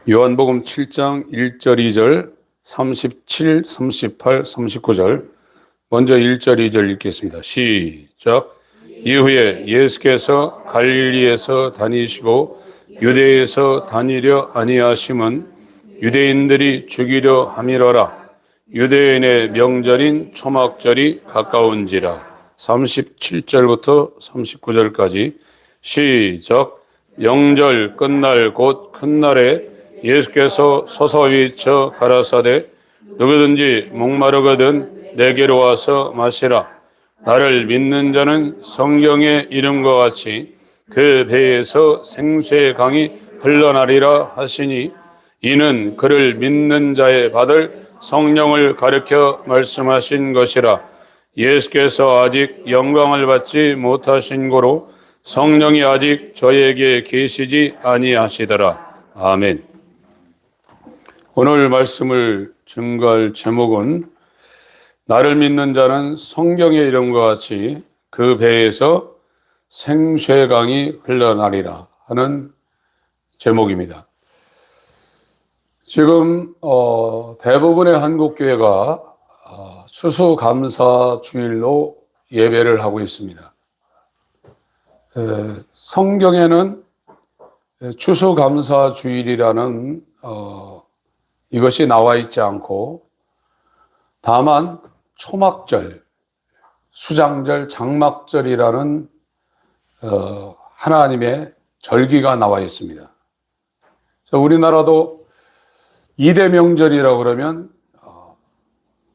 요한복음 7장 1절 2절 37, 38, 39절 먼저 1절 2절 읽겠습니다. 시작. 이후에 예수께서 갈릴리에서 다니시고 유대에서 다니려 아니하심은 유대인들이 죽이려 함이러라. 유대인의 명절인 초막절이 가까운지라. 37절부터 39절까지 시작. 명절 끝날 곧 큰 날에 예수께서 서서히 가라사대 누구든지 목마르거든 내게로 와서 마시라. 나를 믿는 자는 성경의 이름과 같이 그 배에서 생수의 강이 흘러나리라 하시니 이는 그를 믿는 자의 받을 성령을 가르쳐 말씀하신 것이라. 예수께서 아직 영광을 받지 못하신 고로 성령이 아직 저에게 계시지 아니하시더라. 아멘. 오늘 말씀을 증거할 제목은 나를 믿는 자는 성경의 이름과 같이 그 배에서 생수의 강이 흘러나리라 하는 제목입니다. 지금 대부분의 한국교회가 추수감사주일로 예배를 하고 있습니다. 성경에는 추수감사주일이라는 이것이 나와 있지 않고 다만 초막절, 수장절, 장막절이라는 하나님의 절기가 나와 있습니다. 우리나라도 2대 명절이라고 그러면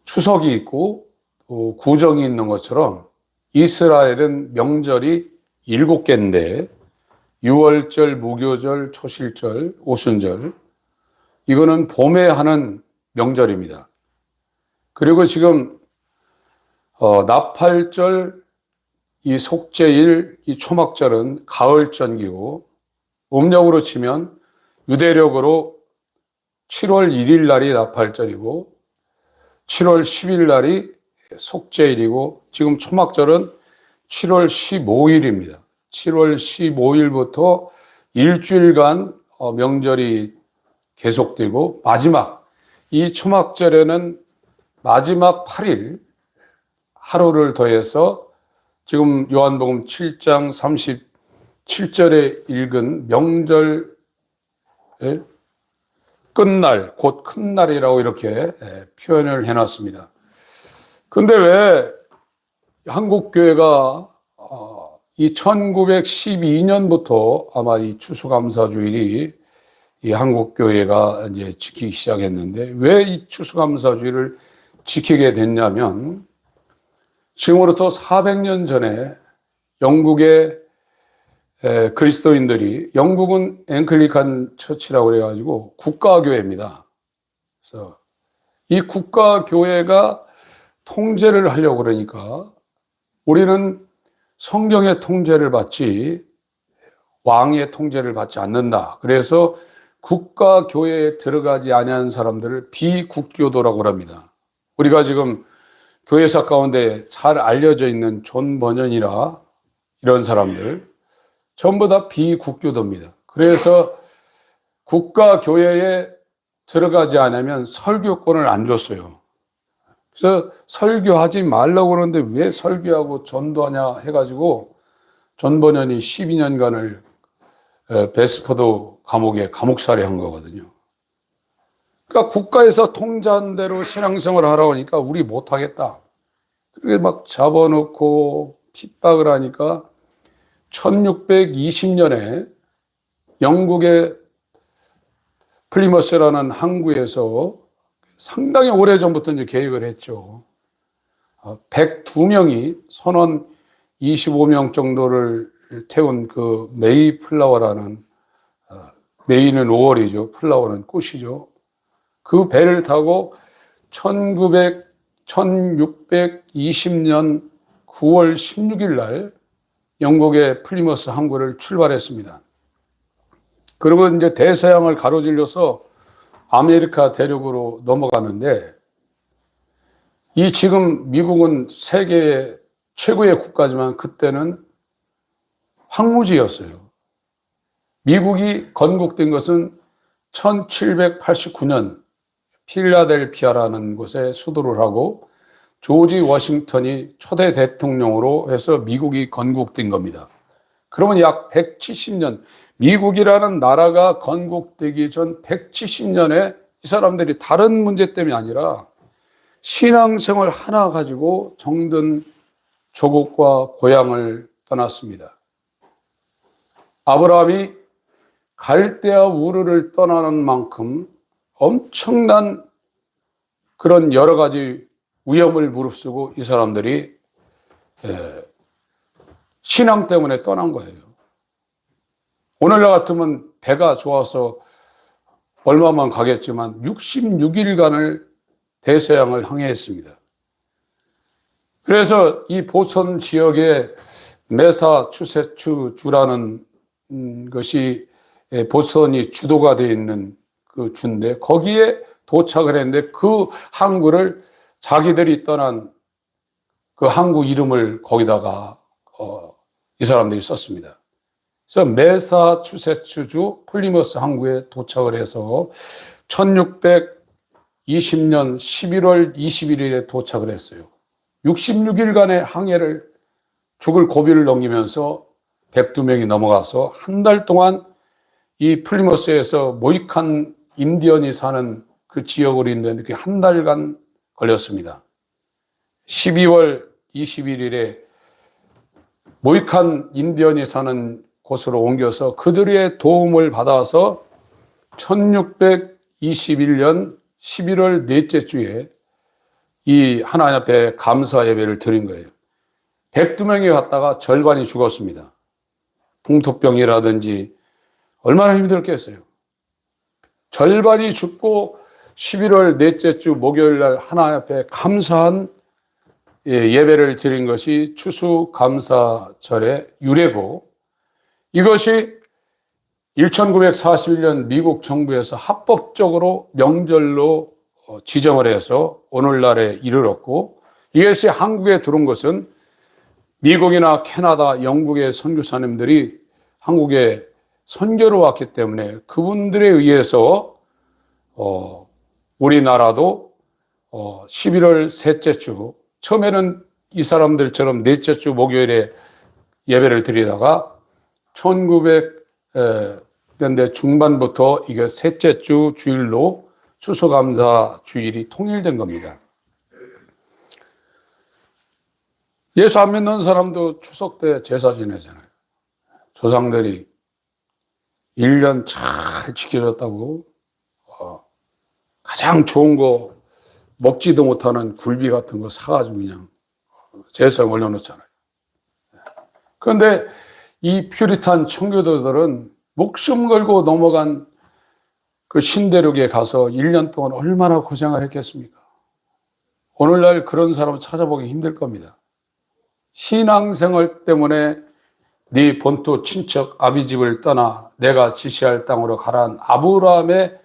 추석이 있고 또 구정이 있는 것처럼 이스라엘은 명절이 7개인데 유월절, 무교절, 초실절, 오순절 이거는 봄에 하는 명절입니다. 그리고 지금 나팔절, 이 속죄일, 이 초막절은 가을절기고 음력으로 치면 유대력으로 7월 1일 날이 나팔절이고 7월 10일 날이 속죄일이고 지금 초막절은 7월 15일입니다. 7월 15일부터 일주일간 명절이 계속되고 마지막 이 초막절에는 마지막 8일 하루를 더해서 지금 요한복음 7장 37절에 읽은 명절 끝날, 곧 큰 날이라고 이렇게 표현을 해놨습니다. 근데 왜 한국교회가 이 1912년부터 아마 이 추수감사주일이 이 한국교회가 이제 지키기 시작했는데 왜 이 추수감사주일을 지키게 됐냐면 지금으로부터 400년 전에 영국의 그리스도인들이 영국은 앵글리칸 처치라고 그래가지고 국가교회입니다. 그래서 이 국가교회가 통제를 하려고 그러니까 우리는 성경의 통제를 받지 왕의 통제를 받지 않는다. 그래서 국가교회에 들어가지 아니한 사람들을 비국교도라고 합니다. 우리가 지금 교회사 가운데 잘 알려져 있는 존 버년이라 이런 사람들 전부 다 비국교도입니다. 그래서 국가교회에 들어가지 않으면 설교권을 안 줬어요. 그래서 설교하지 말라고 그러는데 왜 설교하고 전도하냐 해가지고 존 버년이 12년간을 베스포드 감옥에 감옥살이한 거거든요. 그러니까 국가에서 통제한 대로 신앙생활을 하라고 하니까 우리 못하겠다. 그렇게 막 잡아놓고 핍박을 하니까 1620년에 영국의 플리머스라는 항구에서 상당히 오래전부터 이제 계획을 했죠. 102명이 선원 25명 정도를 태운 그 메이플라워라는 메이는 5월이죠. 플라워는 꽃이죠. 그 배를 타고 1620년 9월 16일 날 영국의 플리머스 항구를 출발했습니다. 그리고 이제 대서양을 가로질러서 아메리카 대륙으로 넘어가는데 이 지금 미국은 세계 최고의 국가지만 그때는 황무지였어요. 미국이 건국된 것은 1789년 필라델피아라는 곳에 수도를 하고 조지 워싱턴이 초대 대통령으로 해서 미국이 건국된 겁니다. 그러면 약 170년, 미국이라는 나라가 건국되기 전 170년에 이 사람들이 다른 문제 때문이 아니라 신앙생활 하나 가지고 정든 조국과 고향을 떠났습니다. 아브라함이 갈대아 우르를 떠나는 만큼 엄청난 그런 여러 가지 위험을 무릅쓰고 이 사람들이 신앙 때문에 떠난 거예요. 오늘날 같으면 배가 좋아서 얼마만 가겠지만 66일간을 대서양을 항해했습니다. 그래서 이 보선 지역에 매사추세츠주라는 것이 보선이 주도가 되어 있는 그 주인데 거기에 도착을 했는데 그 항구를 자기들이 떠난 그 항구 이름을 거기다가 이 사람들이 썼습니다. 그래서 매사추세츠주 플리머스 항구에 도착을 해서 1620년 11월 21일에 도착을 했어요. 66일간의 항해를 죽을 고비를 넘기면서 102명이 넘어가서 한 달 동안 이 플리머스에서 모이칸 인디언이 사는 그 지역으로 있는데 그게 한 달간 걸렸습니다. 12월 21일에 모이칸 인디언이 사는 곳으로 옮겨서 그들의 도움을 받아서 1621년 11월 넷째 주에 이 하나님 앞에 감사 예배를 드린 거예요. 102명이 갔다가 절반이 죽었습니다. 풍토병이라든지 얼마나 힘들었겠어요. 절반이 죽고 11월 넷째 주 목요일 날 하나님 앞에 감사한 예배를 드린 것이 추수감사절의 유래고 이것이 1941년 미국 정부에서 합법적으로 명절로 지정을 해서 오늘날에 이르렀고 이것이 한국에 들어온 것은 미국이나 캐나다, 영국의 선교사님들이 한국에 선교로 왔기 때문에 그분들에 의해서 우리나라도 11월 셋째 주 처음에는 이 사람들처럼 넷째 주 목요일에 예배를 드리다가 1900년대 중반부터 이게 셋째 주 주일로 추수감사 주일이 통일된 겁니다. 예수 안 믿는 사람도 추석 때 제사 지내잖아요. 조상들이 1년 잘 지켜줬다고 가장 좋은 거 먹지도 못하는 굴비 같은 거 사가지고 그냥 제사에 올려놓잖아요. 그런데 이 퓨리탄 청교도들은 목숨 걸고 넘어간 그 신대륙에 가서 1년 동안 얼마나 고생을 했겠습니까? 오늘날 그런 사람 찾아보기 힘들 겁니다. 신앙생활 때문에 네 본토 친척 아비집을 떠나 내가 지시할 땅으로 가라는 아브라함의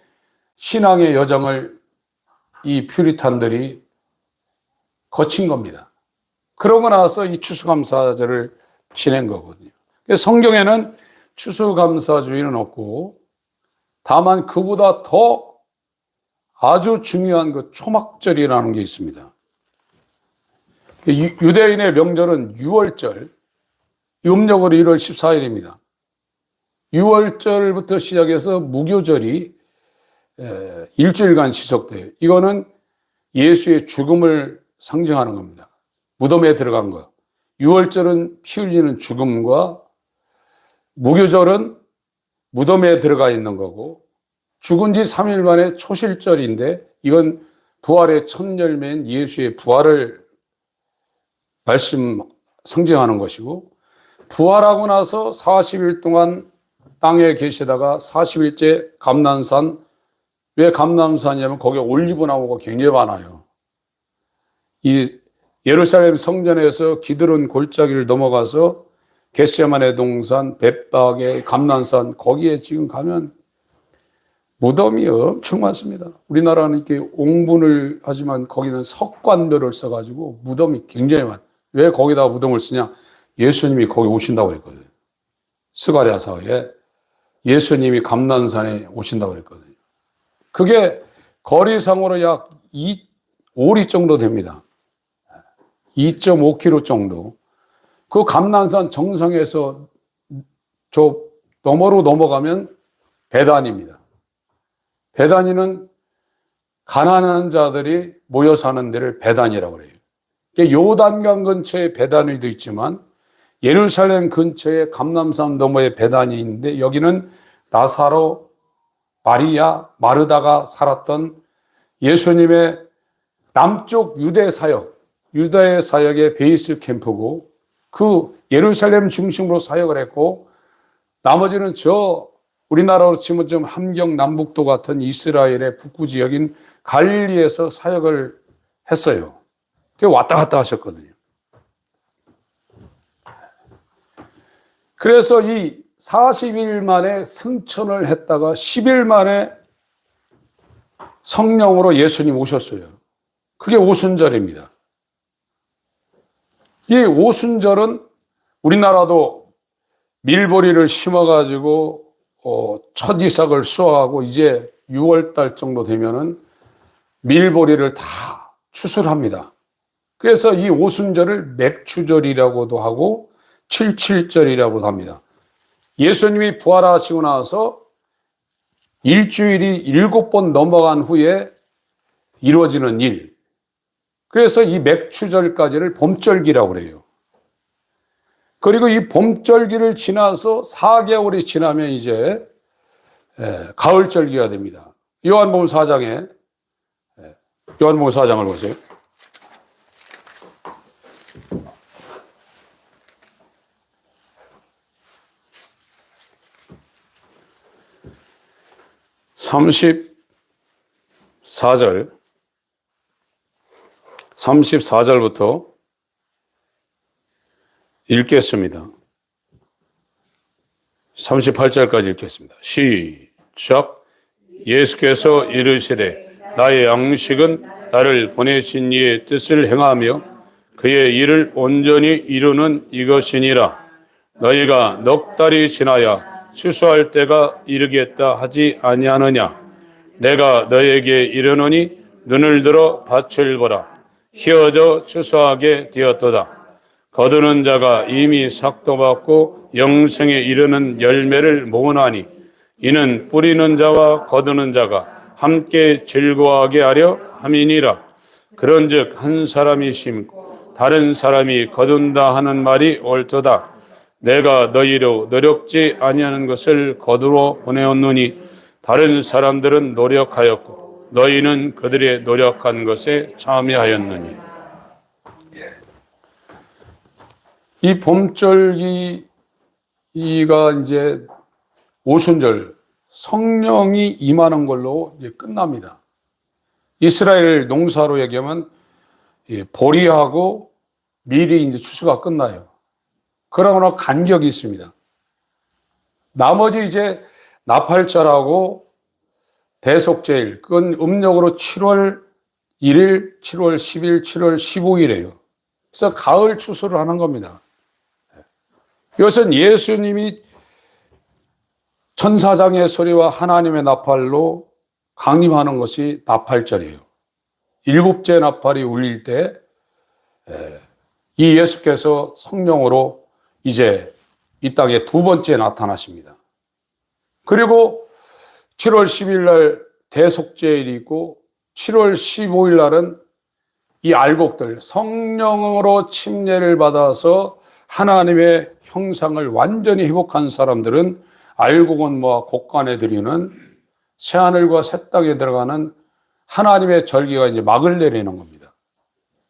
신앙의 여정을 이 퓨리탄들이 거친 겁니다. 그러고 나서 이 추수감사절을 지낸 거거든요. 성경에는 추수감사주의는 없고 다만 그보다 더 아주 중요한 그 초막절이라는 게 있습니다. 유대인의 명절은 유월절, 음력으로 1월 14일입니다. 유월절부터 시작해서 무교절이 일주일간 지속돼요. 이거는 예수의 죽음을 상징하는 겁니다. 무덤에 들어간 거. 유월절은 피 흘리는 죽음과 무교절은 무덤에 들어가 있는 거고 죽은 지 3일 만에 초실절인데 이건 부활의 첫 열매인 예수의 부활을 상징하는 것이고 부활하고 나서 40일 동안 땅에 계시다가 40일째 감난산 왜 감난산이냐면 거기에 올리브나무가 굉장히 많아요. 이 예루살렘 성전에서 기드론 골짜기를 넘어가서 겟세마네 동산, 벳박에 감난산 거기에 지금 가면 무덤이 엄청 많습니다. 우리나라는 이렇게 옹분을 하지만 거기는 석관들을 써가지고 무덤이 굉장히 많아요. 왜 거기다가 무덤을 쓰냐? 예수님이 거기 오신다고 그랬거든요. 스가랴서에 예수님이 감난산에 오신다고 그랬거든요. 그게 거리상으로 약 5리 정도 됩니다. 2.5km 정도. 그 감난산 정상에서 저 너머로 넘어가면 베다니입니다. 베다니는 가난한 자들이 모여 사는 데를 베다니라고 그래요. 요단강 근처에 베다니도 있지만 예루살렘 근처에 감람산 너머에 베다니인데 여기는 나사로, 마리아, 마르다가 살았던 예수님의 남쪽 유대 사역, 유다의 사역의 베이스 캠프고 그 예루살렘 중심으로 사역을 했고 나머지는 저 우리나라로 치면 좀 함경 남북도 같은 이스라엘의 북부 지역인 갈릴리에서 사역을 했어요. 왔다 갔다 하셨거든요. 그래서 이 40일 만에 승천을 했다가 10일 만에 성령으로 예수님 오셨어요. 그게 오순절입니다. 이 오순절은 우리나라도 밀보리를 심어가지고 첫 이삭을 수확하고 이제 6월달 정도 되면은 밀보리를 다 추수합니다. 그래서 이 오순절을 맥추절이라고도 하고 칠칠절이라고도 합니다. 예수님이 부활하시고 나서 일주일이 7번 넘어간 후에 이루어지는 일. 그래서 이 맥추절까지를 봄절기라고 그래요. 그리고 이 봄절기를 지나서 4개월이 지나면 이제 가을절기가 됩니다. 요한복음 4장에 요한복음 4장을 보세요. (34절) 부터 읽겠습니다. 38절까지 읽겠습니다. 시작. 예수께서 이르시되 나의 양식은 나를 보내신 이의 뜻을 행하며 그의 일을 온전히 이루는 이것이니라. 너희가 넉 달이 지나야 추수할 때가 이르겠다 하지 아니하느냐. 내가 너에게 이르노니 눈을 들어 밭을 보라. 희어져 추수하게 되었도다. 거두는 자가 이미 삭도 받고 영생에 이르는 열매를 모으나니 이는 뿌리는 자와 거두는 자가 함께 즐거워하게 하려 함이니라. 그런즉 한 사람이 심고 다른 사람이 거둔다 하는 말이 옳도다. 내가 너희로 노력지 아니하는 것을 거두어 보내었노니 다른 사람들은 노력하였고 너희는 그들의 노력한 것에 참여하였느니. 이 봄절기가 이제 오순절 성령이 임하는 걸로 이제 끝납니다. 이스라엘 농사로 얘기하면 보리하고 밀이 이제 추수가 끝나요. 그러나 간격이 있습니다. 나머지 이제 나팔절하고 대속제일, 그건 음력으로 7월 1일, 7월 10일, 7월 15일이에요. 그래서 가을 추수를 하는 겁니다. 이것은 예수님이 천사장의 소리와 하나님의 나팔로 강림하는 것이 나팔절이에요. 7째 나팔이 울릴 때 이 예수께서 성령으로 이제 이 땅에 2번째 나타나십니다. 그리고 7월 10일 날 대속제일이 있고 7월 15일 날은 이 알곡들, 성령으로 침례를 받아서 하나님의 형상을 완전히 회복한 사람들은 알곡은 모아 곡간에 드리는 새하늘과 새 땅에 들어가는 하나님의 절기가 이제 막을 내리는 겁니다.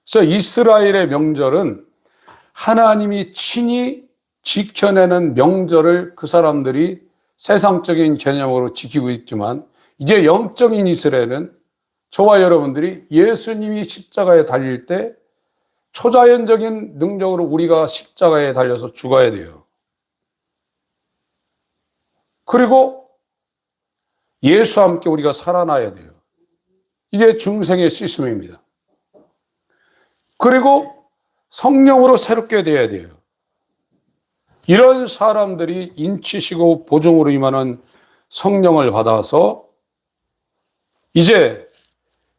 그래서 이스라엘의 명절은 하나님이 친히 지켜내는 명절을 그 사람들이 세상적인 개념으로 지키고 있지만 이제 영적인 이스라엘은 저와 여러분들이 예수님이 십자가에 달릴 때 초자연적인 능력으로 우리가 십자가에 달려서 죽어야 돼요. 그리고 예수와 함께 우리가 살아나야 돼요. 이게 중생의 시스템입니다. 그리고 성령으로 새롭게 돼야 돼요. 이런 사람들이 인치시고 보증으로 임하는 성령을 받아서 이제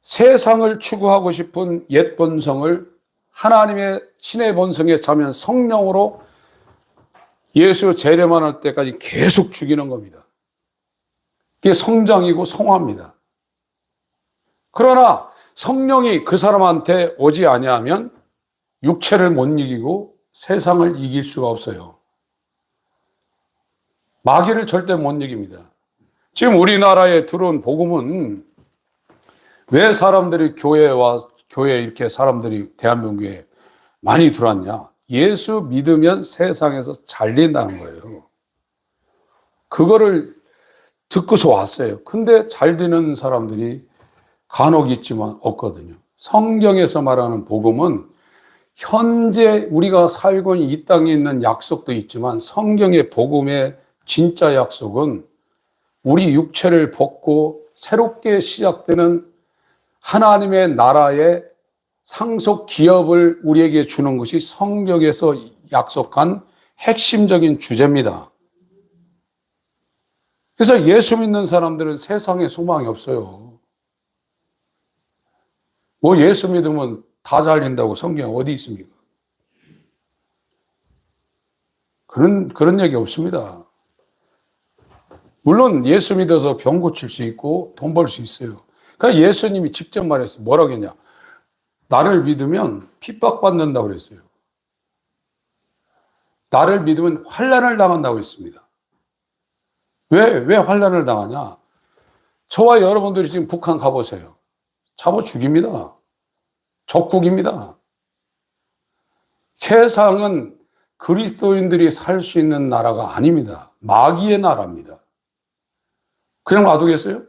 세상을 추구하고 싶은 옛 본성을 하나님의 신의 본성에 차면 성령으로 예수 재림만 할 때까지 계속 죽이는 겁니다. 그게 성장이고 성화입니다. 그러나 성령이 그 사람한테 오지 아니하면 육체를 못 이기고 세상을 이길 수가 없어요. 마귀를 절대 못 이깁니다. 지금 우리나라에 들어온 복음은 왜 사람들이 교회에 이렇게 사람들이 대한민국에 많이 들어왔냐? 예수 믿으면 세상에서 잘린다는 거예요. 그거를 듣고서 왔어요. 근데 잘 되는 사람들이 간혹 있지만 없거든요. 성경에서 말하는 복음은 현재 우리가 살고 있는 이 땅에 있는 약속도 있지만 성경의 복음의 진짜 약속은 우리 육체를 벗고 새롭게 시작되는 하나님의 나라의 상속 기업을 우리에게 주는 것이 성경에서 약속한 핵심적인 주제입니다. 그래서 예수 믿는 사람들은 세상에 소망이 없어요. 뭐 예수 믿으면 다 잘린다고 성경에 어디 있습니까? 그런 얘기 없습니다. 물론 예수 믿어서 병 고칠 수 있고 돈 벌 수 있어요. 그러니까 예수님이 직접 말했어요. 뭐라고 했냐? 나를 믿으면 핍박받는다고 그랬어요. 나를 믿으면 환난을 당한다고 했습니다. 왜 환난을 당하냐? 저와 여러분들이 지금 북한 가보세요. 잡아 죽입니다. 적국입니다. 세상은 그리스도인들이 살 수 있는 나라가 아닙니다. 마귀의 나라입니다. 그냥 놔두겠어요?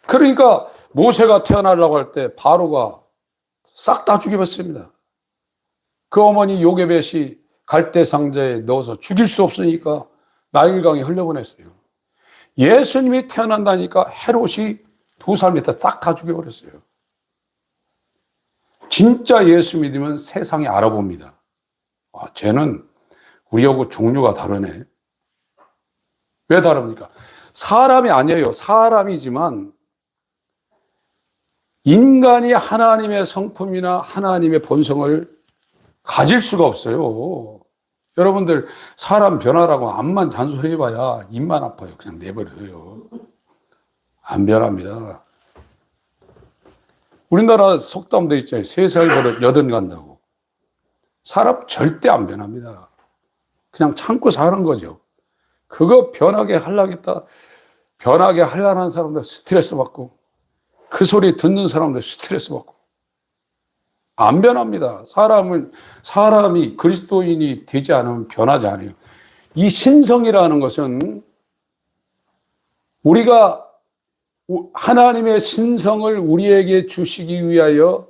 그러니까 모세가 태어나려고 할 때 바로가 싹 다 죽여버렸습니다. 그 어머니 요게벳이 갈대 상자에 넣어서 죽일 수 없으니까 나일강에 흘려보냈어요. 예수님이 태어난다니까 헤롯이 2살 밑에 싹 다 죽여버렸어요. 진짜 예수 믿으면 세상이 알아봅니다. 아, 쟤는 우리하고 종류가 다르네. 왜 다릅니까? 사람이 아니에요. 사람이지만 인간이 하나님의 성품이나 하나님의 본성을 가질 수가 없어요. 여러분들 사람 변화라고 암만 잔소리 해봐야 입만 아파요. 그냥 내버려요. 안 변합니다. 우리나라 속담도 있잖아요. 3살 버릇 80 간다고. 사람 절대 안 변합니다. 그냥 참고 사는 거죠. 그거 변하게 하려겠다. 변하게 하려는 사람들 스트레스 받고 그 소리 듣는 사람들 스트레스 받고 안 변합니다. 사람이 그리스도인이 되지 않으면 변하지 않아요. 이 신성이라는 것은 우리가 하나님의 신성을 우리에게 주시기 위하여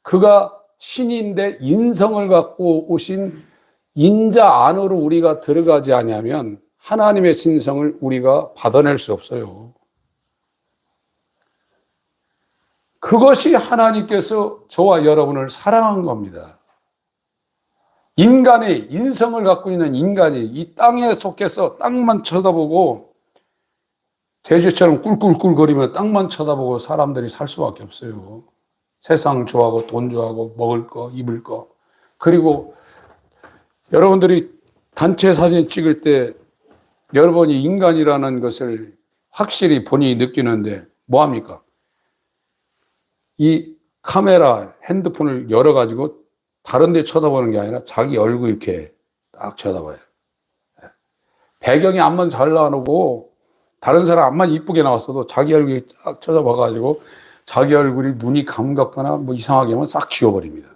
그가 신인데 인성을 갖고 오신 인자 안으로 우리가 들어가지 아니하면 하나님의 신성을 우리가 받아낼 수 없어요. 그것이 하나님께서 저와 여러분을 사랑한 겁니다. 인간의 인성을 갖고 있는 인간이 이 땅에 속해서 땅만 쳐다보고 돼지처럼 꿀꿀꿀거리며 땅만 쳐다보고 사람들이 살 수밖에 없어요. 세상 좋아하고 돈 좋아하고 먹을 거, 입을 거. 그리고 여러분들이 단체 사진 찍을 때 여러분이 인간이라는 것을 확실히 본인이 느끼는데 뭐합니까? 이 카메라, 핸드폰을 열어가지고 다른 데 쳐다보는 게 아니라 자기 얼굴 이렇게 딱 쳐다봐요. 배경이 암만 잘 나오고 다른 사람 암만 이쁘게 나왔어도 자기 얼굴이 딱 쳐다봐가지고 자기 얼굴이 눈이 감각거나 뭐 이상하게 하면 싹 지워버립니다.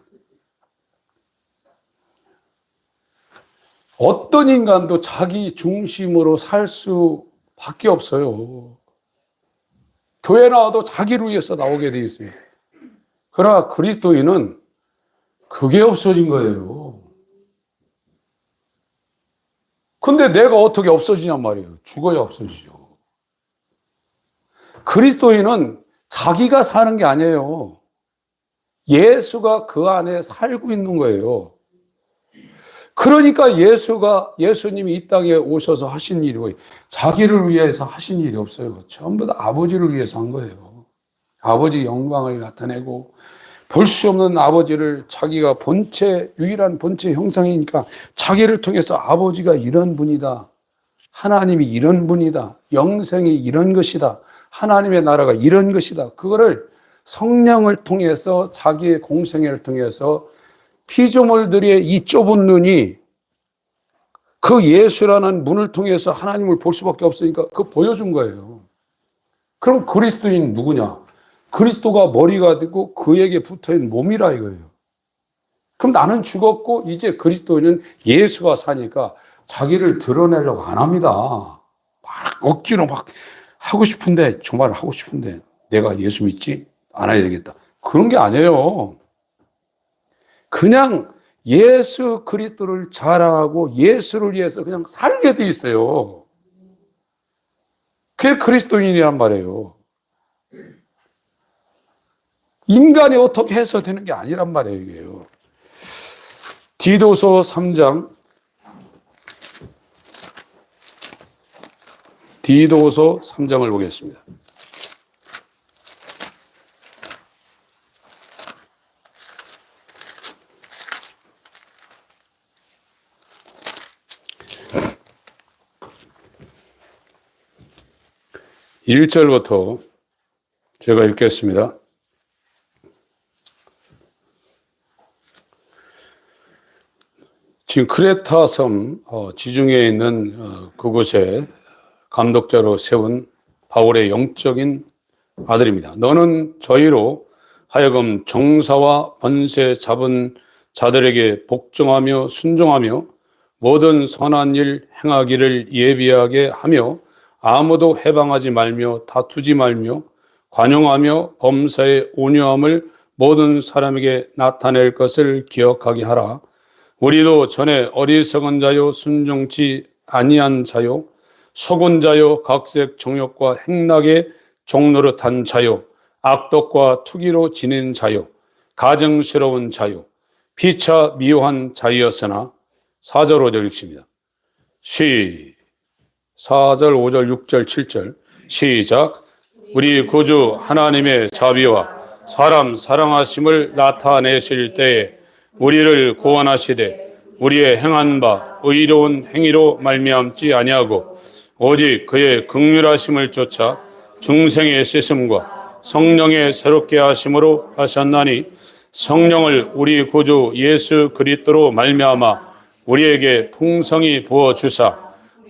어떤 인간도 자기 중심으로 살 수밖에 없어요. 교회 나와도 자기를 위해서 나오게 돼 있어요. 그러나 그리스도인은 그게 없어진 거예요. 근데 내가 어떻게 없어지냔 말이에요. 죽어야 없어지죠. 그리스도인은 자기가 사는 게 아니에요. 예수가 그 안에 살고 있는 거예요. 그러니까 예수님이 이 땅에 오셔서 하신 일이고, 자기를 위해서 하신 일이 없어요. 전부 다 아버지를 위해서 한 거예요. 아버지 영광을 나타내고, 볼 수 없는 아버지를 자기가 유일한 본체 형상이니까 자기를 통해서 아버지가 이런 분이다. 하나님이 이런 분이다. 영생이 이런 것이다. 하나님의 나라가 이런 것이다. 그거를 성령을 통해서 자기의 공생애를 통해서 피조물들의 이 좁은 눈이 그 예수라는 문을 통해서 하나님을 볼 수밖에 없으니까 그거 보여준 거예요. 그럼 그리스도인 누구냐? 그리스도가 머리가 되고 그에게 붙어있는 몸이라 이거예요. 그럼 나는 죽었고 이제 그리스도인은 예수가 사니까 자기를 드러내려고 안 합니다. 막 억지로 막 하고 싶은데, 정말 하고 싶은데 내가 예수 믿지? 않아야 되겠다. 그런 게 아니에요. 그냥 예수 그리스도를 자랑하고 예수를 위해서 그냥 살게 돼 있어요. 그게 그리스도인이란 말이에요. 인간이 어떻게 해서 되는 게 아니란 말이에요. 이게요. 디도서 3장, 디도서 3장을 보겠습니다. (1절부터) 제가 읽겠습니다. 지금 크레타 섬 지중해에 있는 그곳에 감독자로 세운 바울의 영적인 아들입니다. 너는 저희로 하여금 정사와 번세 잡은 자들에게 복종하며 순종하며 모든 선한 일 행하기를 예비하게 하며 아무도 해방하지 말며 다투지 말며 관용하며 범사의 온유함을 모든 사람에게 나타낼 것을 기억하게 하라. 우리도 전에 어리석은 자요 순종치 아니한 자요 속은 자요 각색 정욕과 행락의 종노릇한 자요 악독과 투기로 지낸 자요 가증스러운 자요 피차 미워한 자였으나 4절 5절 읽습니다. 4절 5절 6절 7절 시작. 우리 구주 하나님의 자비와 사람 사랑하심을 나타내실 때에 우리를 구원하시되 우리의 행한 바 의로운 행위로 말미암지 아니하고 오직 그의 긍휼하심을 쫓아 중생의 씻음과 성령의 새롭게 하심으로 하셨나니 성령을 우리 구주 예수 그리스도로 말미암아 우리에게 풍성히 부어 주사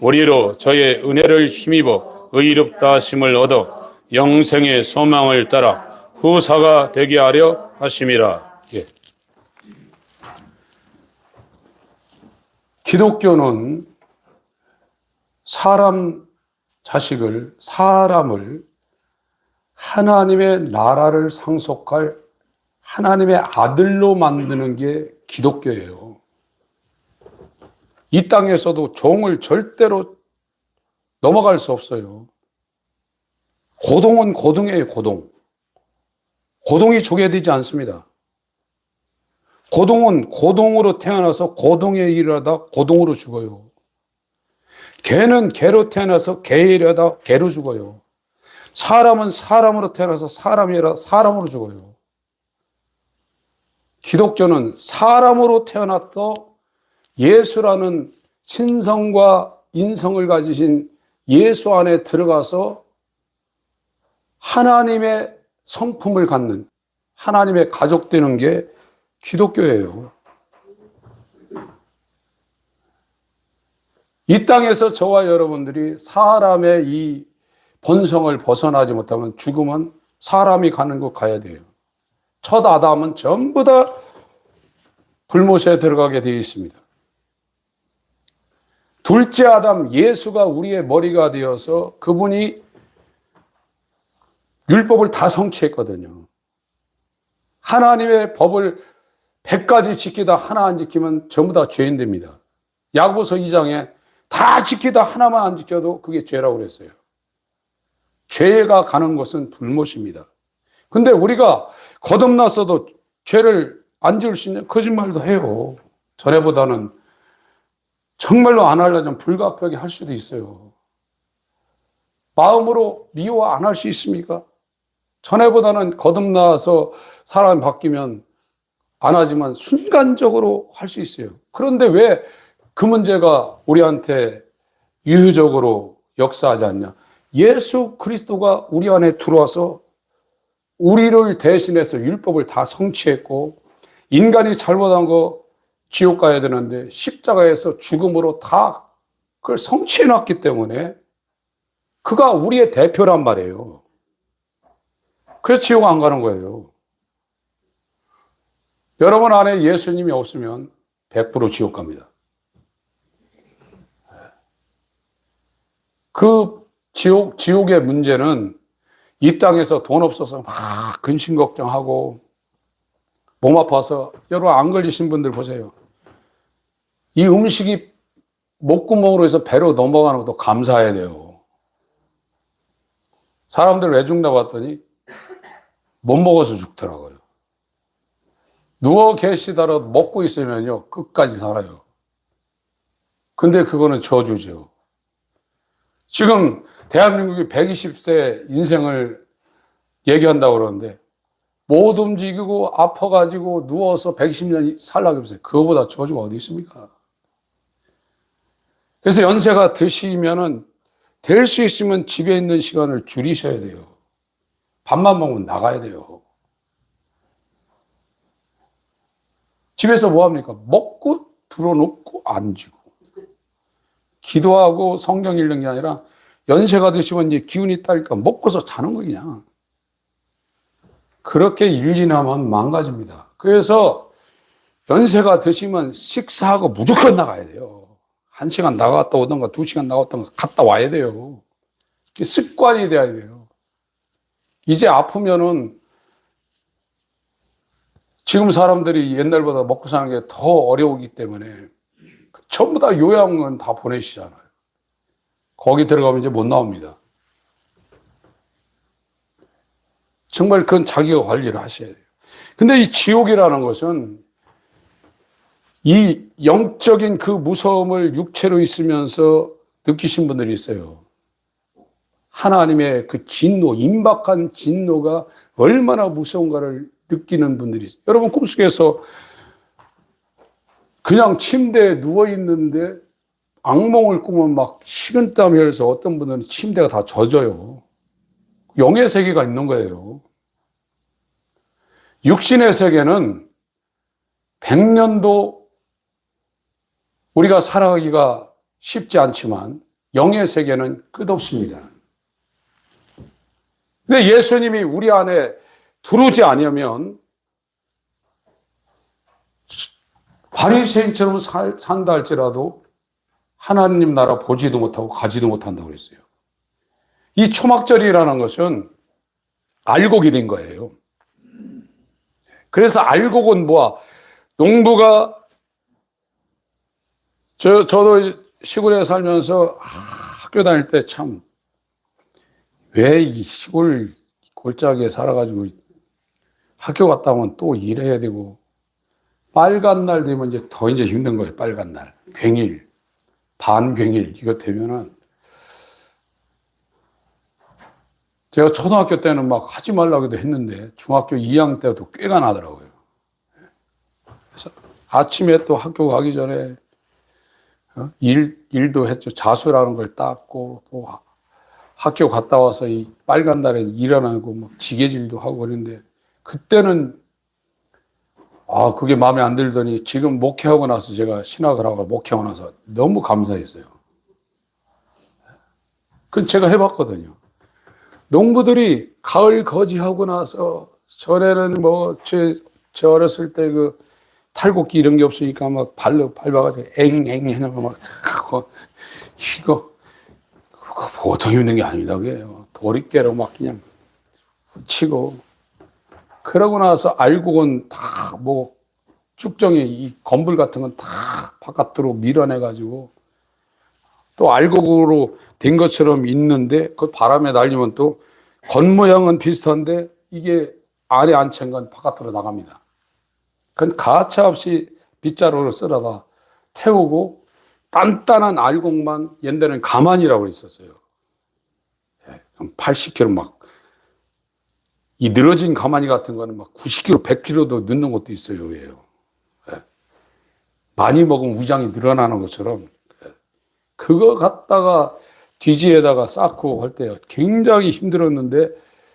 우리로 저의 은혜를 힘입어 의롭다 하심을 얻어 영생의 소망을 따라 후사가 되게 하려 하심이라. 예. 기독교는 사람을 하나님의 나라를 상속할 하나님의 아들로 만드는 게 기독교예요. 이 땅에서도 종을 절대로 넘어갈 수 없어요. 고동은 고동이에요, 고동. 고동이 조개되지 않습니다. 고동은 고동으로 태어나서 고동의 일을 하다 고동으로 죽어요. 개는 개로 태어나서 개의 일을 하다 개로 죽어요. 사람은 사람으로 태어나서 사람이 아니라 사람으로 죽어요. 기독교는 사람으로 태어났더 예수라는 신성과 인성을 가지신 예수 안에 들어가서 하나님의 성품을 갖는 하나님의 가족 되는 게 기독교예요. 이 땅에서 저와 여러분들이 사람의 이 본성을 벗어나지 못하면 죽으면 사람이 가는 곳 가야 돼요. 첫 아담은 전부 다 불못에 들어가게 되어 있습니다. 둘째 아담 예수가 우리의 머리가 되어서 그분이 율법을 다 성취했거든요. 하나님의 법을 100가지 지키다 하나 안 지키면 전부 다 죄인 됩니다. 야고보서 2장에 다 지키다 하나만 안 지켜도 그게 죄라고 그랬어요. 죄가 가는 것은 불못입니다. 근데 우리가 거듭났어도 죄를 안 지을 수 있는 거짓말도 해요. 전에보다는 정말로 안 하려면 불가피하게 할 수도 있어요. 마음으로 미워 안 할 수 있습니까? 전에보다는 거듭나서 사람이 바뀌면 안 하지만 순간적으로 할 수 있어요. 그런데 왜 그 문제가 우리한테 유효적으로 역사하지 않냐? 예수 그리스도가 우리 안에 들어와서 우리를 대신해서 율법을 다 성취했고, 인간이 잘못한 거 지옥 가야 되는데 십자가에서 죽음으로 다 그걸 성취해 놨기 때문에 그가 우리의 대표란 말이에요. 그래서 지옥 안 가는 거예요. 여러분 안에 예수님이 없으면 100% 지옥 갑니다. 그 지옥의 문제는 이 땅에서 돈 없어서 막 근심 걱정하고 몸 아파서, 여러분 안 걸리신 분들 보세요. 이 음식이 목구멍으로 해서 배로 넘어가는 것도 감사해야 돼요. 사람들 왜 죽나 봤더니 못 먹어서 죽더라고요. 누워 계시다라도 먹고 있으면요, 끝까지 살아요. 근데 그거는 저주죠. 지금 대한민국이 120세 인생을 얘기한다고 그러는데 못 움직이고 아파가지고 누워서 120년 살라고 해보세요. 그거보다 저주가 어디 있습니까? 그래서 연세가 드시면은 될 수 있으면 집에 있는 시간을 줄이셔야 돼요. 밥만 먹으면 나가야 돼요. 집에서 뭐 합니까? 먹고 들어놓고 앉고. 기도하고 성경 읽는 게 아니라 연세가 드시면 이제 기운이 딸니까 먹고서 자는 거 그냥. 그렇게 일리나면 망가집니다. 그래서 연세가 드시면 식사하고 무조건 나가야 돼요. 1시간 나갔다 오던가 2시간 나갔다가 갔다 와야 돼요. 습관이 돼야 돼요. 이제 아프면은 지금 사람들이 옛날보다 먹고 사는 게 더 어려우기 때문에 전부 다 요양원 다 보내시잖아요. 거기 들어가면 이제 못 나옵니다. 정말 그건 자기가 관리를 하셔야 돼요. 근데 이 지옥이라는 것은 이 영적인 그 무서움을 육체로 있으면서 느끼신 분들이 있어요. 하나님의 그 진노, 임박한 진노가 얼마나 무서운가를 느끼는 분들이 있어요. 여러분 꿈속에서 그냥 침대에 누워있는데 악몽을 꾸면 막 식은땀이 흘러서 어떤 분들은 침대가 다 젖어요. 영의 세계가 있는 거예요. 육신의 세계는 100년도 우리가 살아가기가 쉽지 않지만 영의 세계는 끝없습니다. 근데 예수님이 우리 안에 들어오지 않으면 바리새인처럼 산다 할지라도 하나님 나라 보지도 못하고 가지도 못한다고 그랬어요. 이 초막절이라는 것은 알곡이 된 거예요. 그래서 알곡은 뭐야? 농부가 저도 시골에 살면서 학교 다닐 때 참 왜 이 시골 골짜기에 살아가지고 학교 갔다 오면 또 일해야 되고 빨간 날 되면 이제 더 이제 힘든 거예요. 빨간 날, 괭일, 반괭일 이거 되면은 제가 초등학교 때는 막 하지 말라고도 했는데 중학교 2학년 때도 꽤가 나더라고요. 그래서 아침에 또 학교 가기 전에 일도 했죠. 자수라는 걸 닦고 또 학교 갔다 와서 이 빨간 날에 일어나고 막 지게질도 하고 그랬는데 그때는 그게 마음에 안 들더니 지금 목회하고 나서 제가 신학을 하고 목회하고 나서 너무 감사했어요. 그건 제가 해봤거든요. 농부들이 가을 거지하고 나서 전에는 뭐 제 어렸을 때 그 탈곡기 이런 게 없으니까 막 발로 밟아가지고 앵앵 하고 막 이거 보통 힘든 게 아닙니다. 그게요. 도리깨로 막 그냥 치고 그러고 나서 알곡은 다 뭐 쭉정이 이 건불 같은 건 다 바깥으로 밀어내가지고 또 알곡으로 된 것처럼 있는데 그 바람에 날리면 또 겉모양은 비슷한데 이게 안에 안 찬 건 바깥으로 나갑니다. 그건 가차없이 빗자루를 쓸어다 태우고 단단한 알곡만 옛날에는 가만이라고 있었어요. 80kg 막, 이 늘어진 가마니 같은 거는 막 90kg, 100kg도 넣는 것도 있어요. 얘요. 많이 먹으면 위장이 늘어나는 것처럼 그거 갖다가 뒤지에다가 쌓고 할 때 굉장히 힘들었는데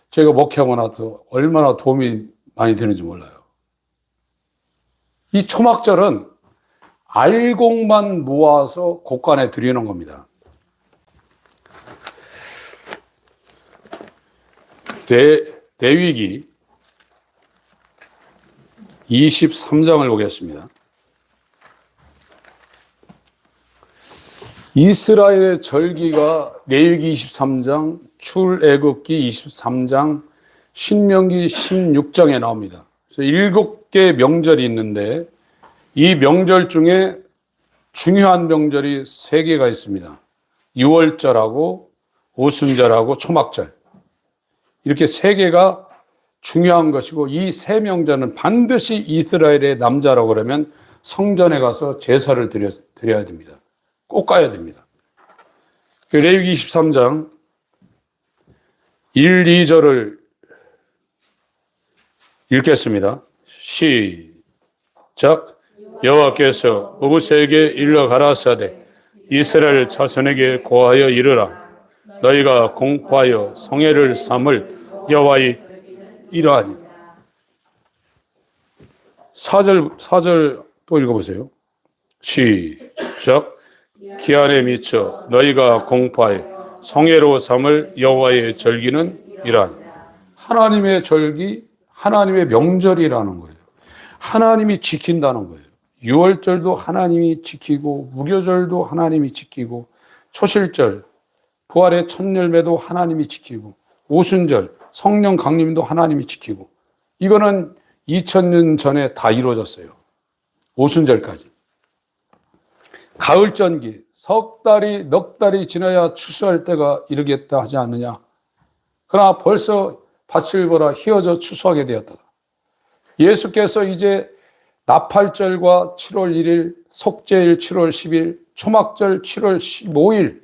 제가 목회하고 나서 얼마나 도움이 많이 되는지 몰라요. 이 초막절은 알곡만 모아서 곡간에 들이는 겁니다. 레위기 23장을 보겠습니다. 이스라엘의 절기가 레위기 23장, 출애굽기 23장, 신명기 16장에 나옵니다. 그래서 7개 명절이 있는데 이 명절 중에 중요한 명절이 3개가 있습니다. 유월절하고 오순절하고 초막절. 이렇게 3개가 중요한 것이고 이 3명절은 반드시 이스라엘의 남자라고 그러면 성전에 가서 제사를 드려야 됩니다. 꼭 가야 됩니다. 레위기 23장 1, 2절을 읽겠습니다. 시작. 여호와께서 모세에게 일러 가라사대 이스라엘 자손에게 고하여 이르라. 너희가 공포하여 성회를 삼을 여호와의 이러하니. 4절 또 읽어보세요. 시작. 기한에 미쳐 너희가 공포하여 성회로 삼을 여호와의 절기는 이러하니. 하나님의 절기, 하나님의 명절이라는 거예요. 하나님이 지킨다는 거예요. 유월절도 하나님이 지키고 무교절도 하나님이 지키고 초실절, 부활의 첫 열매도 하나님이 지키고 오순절, 성령 강림도 하나님이 지키고 이거는 2000년 전에 다 이루어졌어요. 오순절까지. 가을전기, 석 달이 넉 달이 지나야 추수할 때가 이르겠다 하지 않느냐. 그러나 벌써 밭을 보라 휘어져 추수하게 되었다. 예수께서 이제 나팔절과 7월 1일, 속죄일 7월 10일, 초막절 7월 15일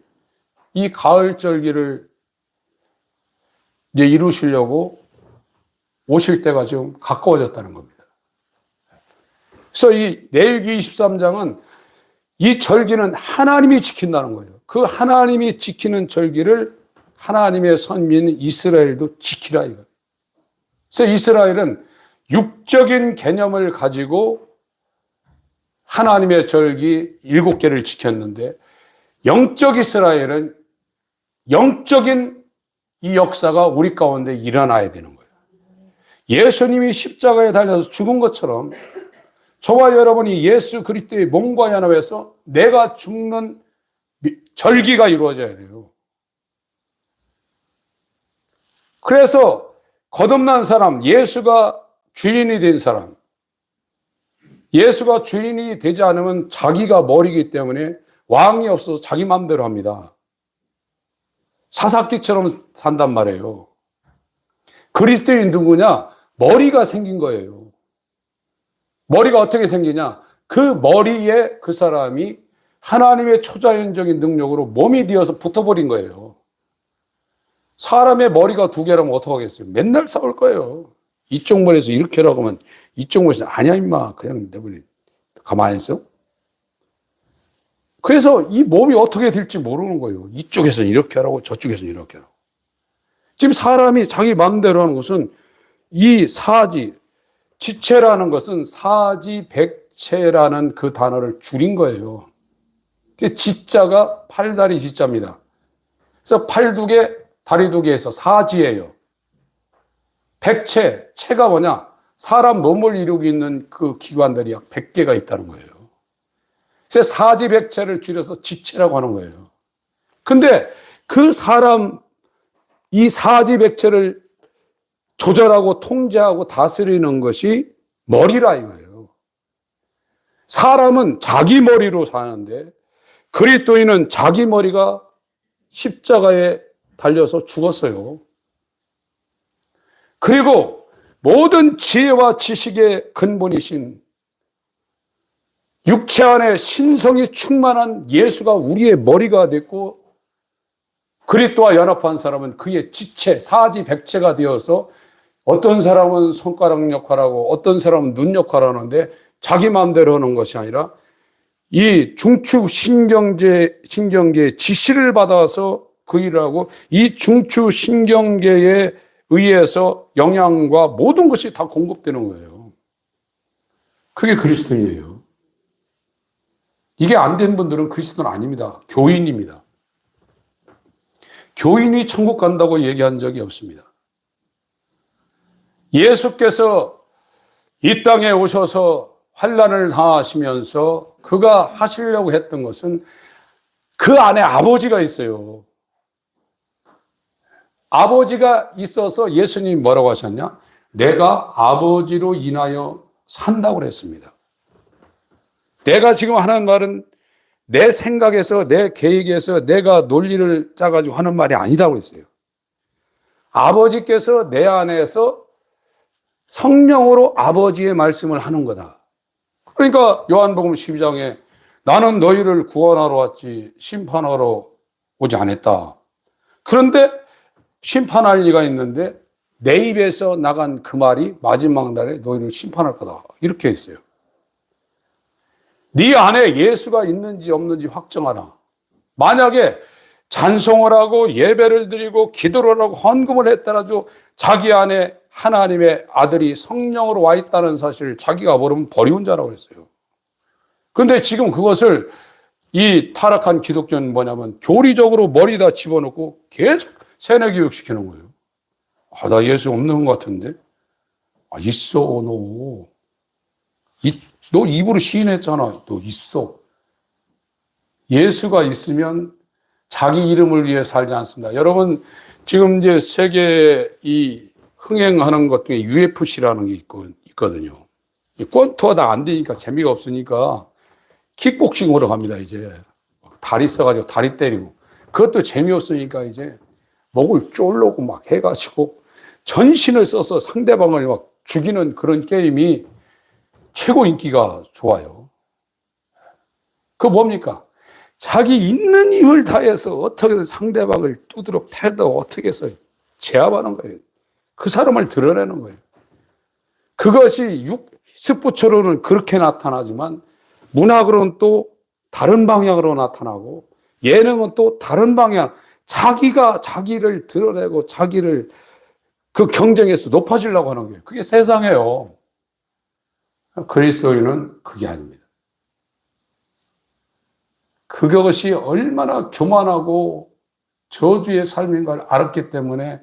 이 가을절기를 이제 이루시려고 오실 때가 지금 가까워졌다는 겁니다. 그래서 이 레위기 23장은 이 절기는 하나님이 지킨다는 거예요. 그 하나님이 지키는 절기를 하나님의 선민 이스라엘도 지키라 이거예요. 그래서 이스라엘은 육적인 개념을 가지고 하나님의 절기 7개를 지켰는데 영적 이스라엘은 영적인 이 역사가 우리 가운데 일어나야 되는 거예요. 예수님이 십자가에 달려서 죽은 것처럼 저와 여러분이 예수 그리스도의 몸과 연합해서 내가 죽는 절기가 이루어져야 돼요. 그래서 거듭난 사람, 예수가 주인이 된 사람, 예수가 주인이 되지 않으면 자기가 머리이기 때문에 왕이 없어서 자기 마음대로 합니다. 사사기처럼 산단 말이에요. 그리스도인 누구냐? 머리가 생긴 거예요. 머리가 어떻게 생기냐? 그 머리에 그 사람이 하나님의 초자연적인 능력으로 몸이 되어서 붙어버린 거예요. 사람의 머리가 2개라면 어떡하겠어요? 맨날 싸울 거예요. 이쪽 머리에서 이렇게 하라고 하면 이쪽 머리에서 아니야 임마 그냥 내버려 가만히 있어. 그래서 이 몸이 어떻게 될지 모르는 거예요. 이쪽에서는 이렇게 하라고 저쪽에서는 이렇게 하라고. 지금 사람이 자기 마음대로 하는 것은 이 사지, 지체라는 것은 사지백체라는 그 단어를 줄인 거예요. 지자가 팔다리 지자입니다. 그래서 팔 2개, 다리 2개에서 사지예요. 백체, 체가 뭐냐? 사람 몸을 이루고 있는 그 기관들이 약 100개가 있다는 거예요. 그래서 사지백체를 줄여서 지체라고 하는 거예요. 근데 그 사람, 이 사지백체를 조절하고 통제하고 다스리는 것이 머리라 이거예요. 사람은 자기 머리로 사는데 그리스도인은 자기 머리가 십자가에 달려서 죽었어요. 그리고 모든 지혜와 지식의 근본이신 육체 안에 신성이 충만한 예수가 우리의 머리가 됐고 그리스도와 연합한 사람은 그의 지체, 사지백체가 되어서 어떤 사람은 손가락 역할하고 어떤 사람은 눈 역할하는데 자기 마음대로 하는 것이 아니라 이 중추신경계의 지시를 받아서 그 일을 하고 이 중추신경계에 의해서 영양과 모든 것이 다 공급되는 거예요. 그게 그리스도인이에요. 이게 안 된 분들은 그리스도는 아닙니다. 교인입니다. 교인이 천국 간다고 얘기한 적이 없습니다. 예수께서 이 땅에 오셔서 환난을 당하시면서 그가 하시려고 했던 것은 그 안에 아버지가 있어요. 아버지가 있어서 예수님이 뭐라고 하셨냐? 내가 아버지로 인하여 산다고 그랬습니다. 내가 지금 하는 말은 내 생각에서, 내 계획에서 내가 논리를 짜가지고 하는 말이 아니다고 했어요. 아버지께서 내 안에서 성령으로 아버지의 말씀을 하는 거다. 그러니까 요한복음 12장에 나는 너희를 구원하러 왔지 심판하러 오지 않았다. 그런데 심판할 리가 있는데 내 입에서 나간 그 말이 마지막 날에 너희를 심판할 거다. 이렇게 했어요. 네 안에 예수가 있는지 없는지 확정하라. 만약에 찬송을 하고 예배를 드리고 기도를 하고 헌금을 했더라도 자기 안에 하나님의 아들이 성령으로 와 있다는 사실을 자기가 모르면 버리운 자라고 했어요. 그런데 지금 그것을 이 타락한 기독교는 뭐냐면 교리적으로 머리다 집어넣고 계속 세뇌 교육시키는 거예요. 아, 나 예수 없는 것 같은데? 아, 있어, 너. 너 입으로 시인했잖아. 너 있어. 예수가 있으면 자기 이름을 위해 살지 않습니다. 여러분, 지금 이제 세계 이 흥행하는 것 중에 UFC라는 게 있거든요. 권투가 다 안 되니까 재미가 없으니까 킥복싱으로 갑니다, 이제. 다리 써가지고 다리 때리고. 그것도 재미없으니까 이제 목을 쪼르고 막 해가지고 전신을 써서 상대방을 막 죽이는 그런 게임이 최고 인기가 좋아요. 그거 뭡니까? 자기 있는 힘을 다해서 어떻게든 상대방을 두드려 패도 어떻게 해서 제압하는 거예요. 그 사람을 드러내는 거예요. 그것이 스포츠로는 그렇게 나타나지만 문학으로는 또 다른 방향으로 나타나고 예능은 또 다른 방향, 자기가 자기를 드러내고 자기를 그 경쟁에서 높아지려고 하는 거예요. 그게 세상이에요. 그리스도인은 그게 아닙니다. 그것이 얼마나 교만하고 저주의 삶인 걸 알았기 때문에